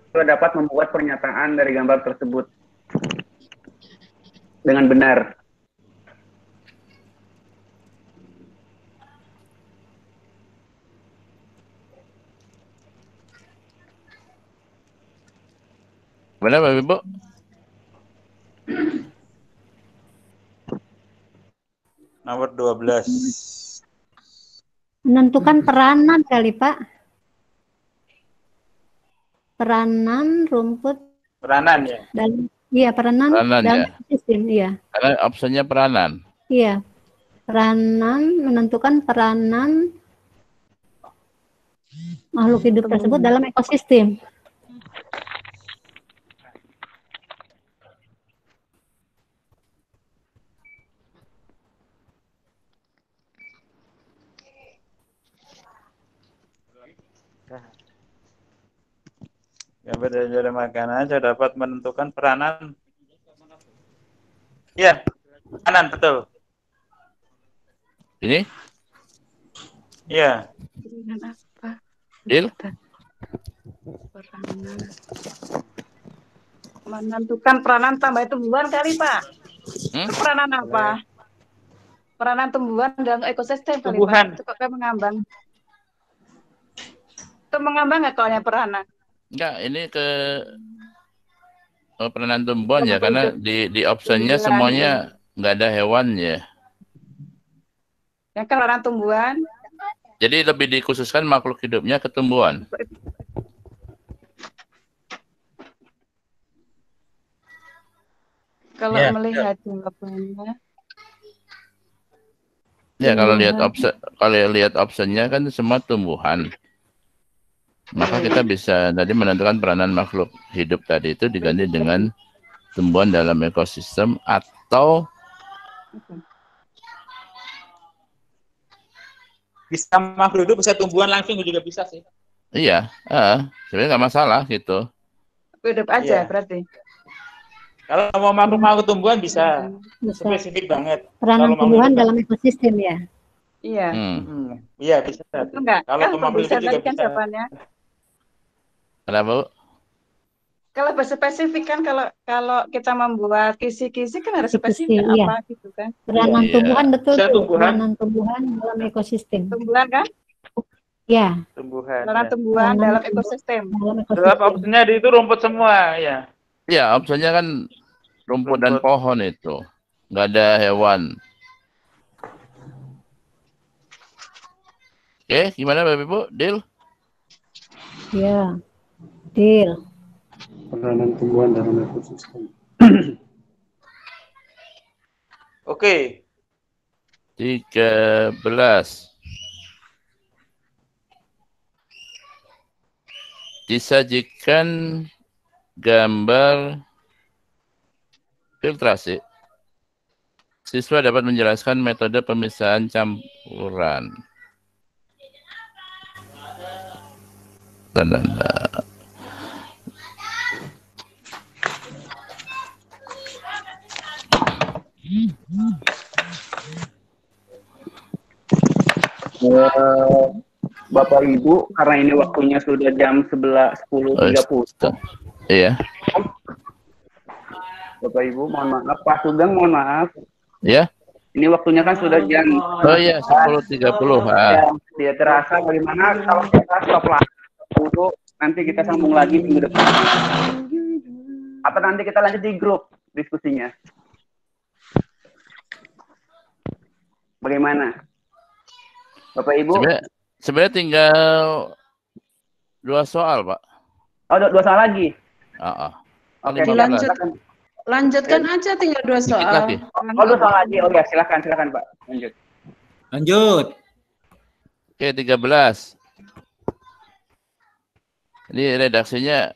Siswa dapat membuat pernyataan dari gambar tersebut dengan benar. Benar Bapak Ibu? Nomor 12. Menentukan peranan kali, Pak. Peranan rumput. Peranan ya? Iya, peranan dalam ya. ekosistem, iya. Karena opsinya peranan. Iya. Peranan, menentukan peranan makhluk hidup tersebut dalam ekosistem. Gambar dari makanan saya dapat menentukan peranan. Iya, peranan betul. Ini? Iya. Peranan apa? Deal? Peranan. Menentukan peranan tambah tumbuhan kali, Pak. Itu peranan apa? Peranan tumbuhan dalam ekosistem kali, Pak. Itu kok kayak mengambang. Itu mengambang nggak kalau peranan? Enggak, ini ke peranan tumbuhan ya, karena di optionnya semuanya nggak ada hewan ya. Yang kan peranan tumbuhan. Jadi lebih dikhususkan makhluk hidupnya ke tumbuhan. Kalau melihat jawabannya. Ya, kalau lihat optionnya kan semua tumbuhan. Maka kita bisa tadi menentukan peranan makhluk hidup tadi itu diganti dengan tumbuhan dalam ekosistem atau bisa makhluk hidup, bisa tumbuhan langsung juga bisa sih. Iya, sebenarnya nggak masalah gitu. Hidup aja berarti. Kalau mau makhluk tumbuhan bisa. Spesifik banget. Peranan tumbuhan dalam ekosistem ya. Iya. Iya bisa. Enggak. Kalau kan makhluk bisa hidup juga tadi kan bisa. jawabannya. Kenapa, Bu? Kalau spesifik kan kalau kita membuat kisi-kisi kan harus Kisi-kisi, spesifik iya. apa gitu kan. Peranan tumbuhan betul Bisa tuh. tumbuhan. Peranan tumbuhan dalam ekosistem. Tumbuhan kan? Ya. Tumbuhan. Peranan tumbuhan dalam ekosistem. Dalam opsinya itu rumput semua ya. Iya, opsinya kan rumput dan pohon itu. Nggak ada hewan. Oke, gimana Bapak Ibu? Deal? Ya, deal. Peranan tumbuhan dalam ekosistem. Oke. 13. Disajikan gambar filtrasi. Siswa dapat menjelaskan metode pemisahan campuran. Tanda. Bapak Ibu, karena ini waktunya sudah jam 10.30. Iya. Bapak Ibu, mohon maaf. Pak Sugeng, mohon maaf. Ya. Ini waktunya kan sudah jam. Oh iya, 10.30. Tidak terasa bagaimana kalau kita stop lah dulu, nanti kita sambung lagi minggu depan. Apa nanti kita lanjut di grup diskusinya? Bagaimana? Bapak Ibu? Sebenarnya tinggal 2 soal, Pak. Oh, 2 soal lagi? Oke, lanjutkan aja, tinggal 2 soal. Oh, 2 soal lagi. Oh ya, silakan Pak. Lanjut. Oke, 13. Ini redaksinya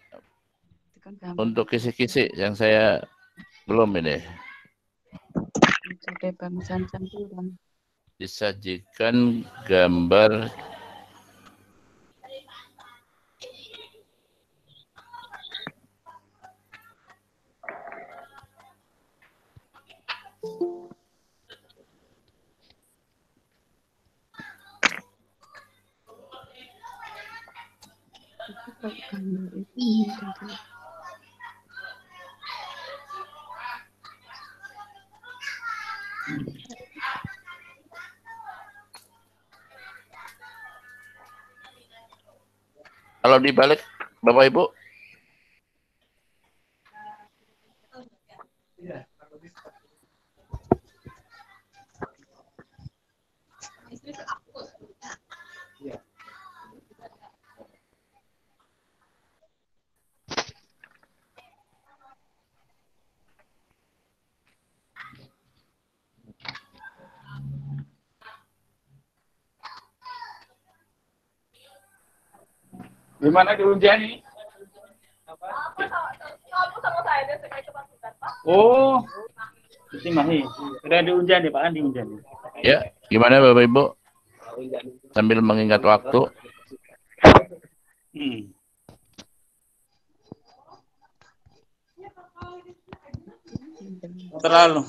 untuk kisi-kisi yang saya belum ini. Disajikan gambar kalau dibalik Bapak Ibu. Gimana diujian nih? Oh, Cimahi. Sudah diujian nih Pak, diujian. Ya, gimana Bapak Ibu? Sambil mengingat waktu. Terlalu.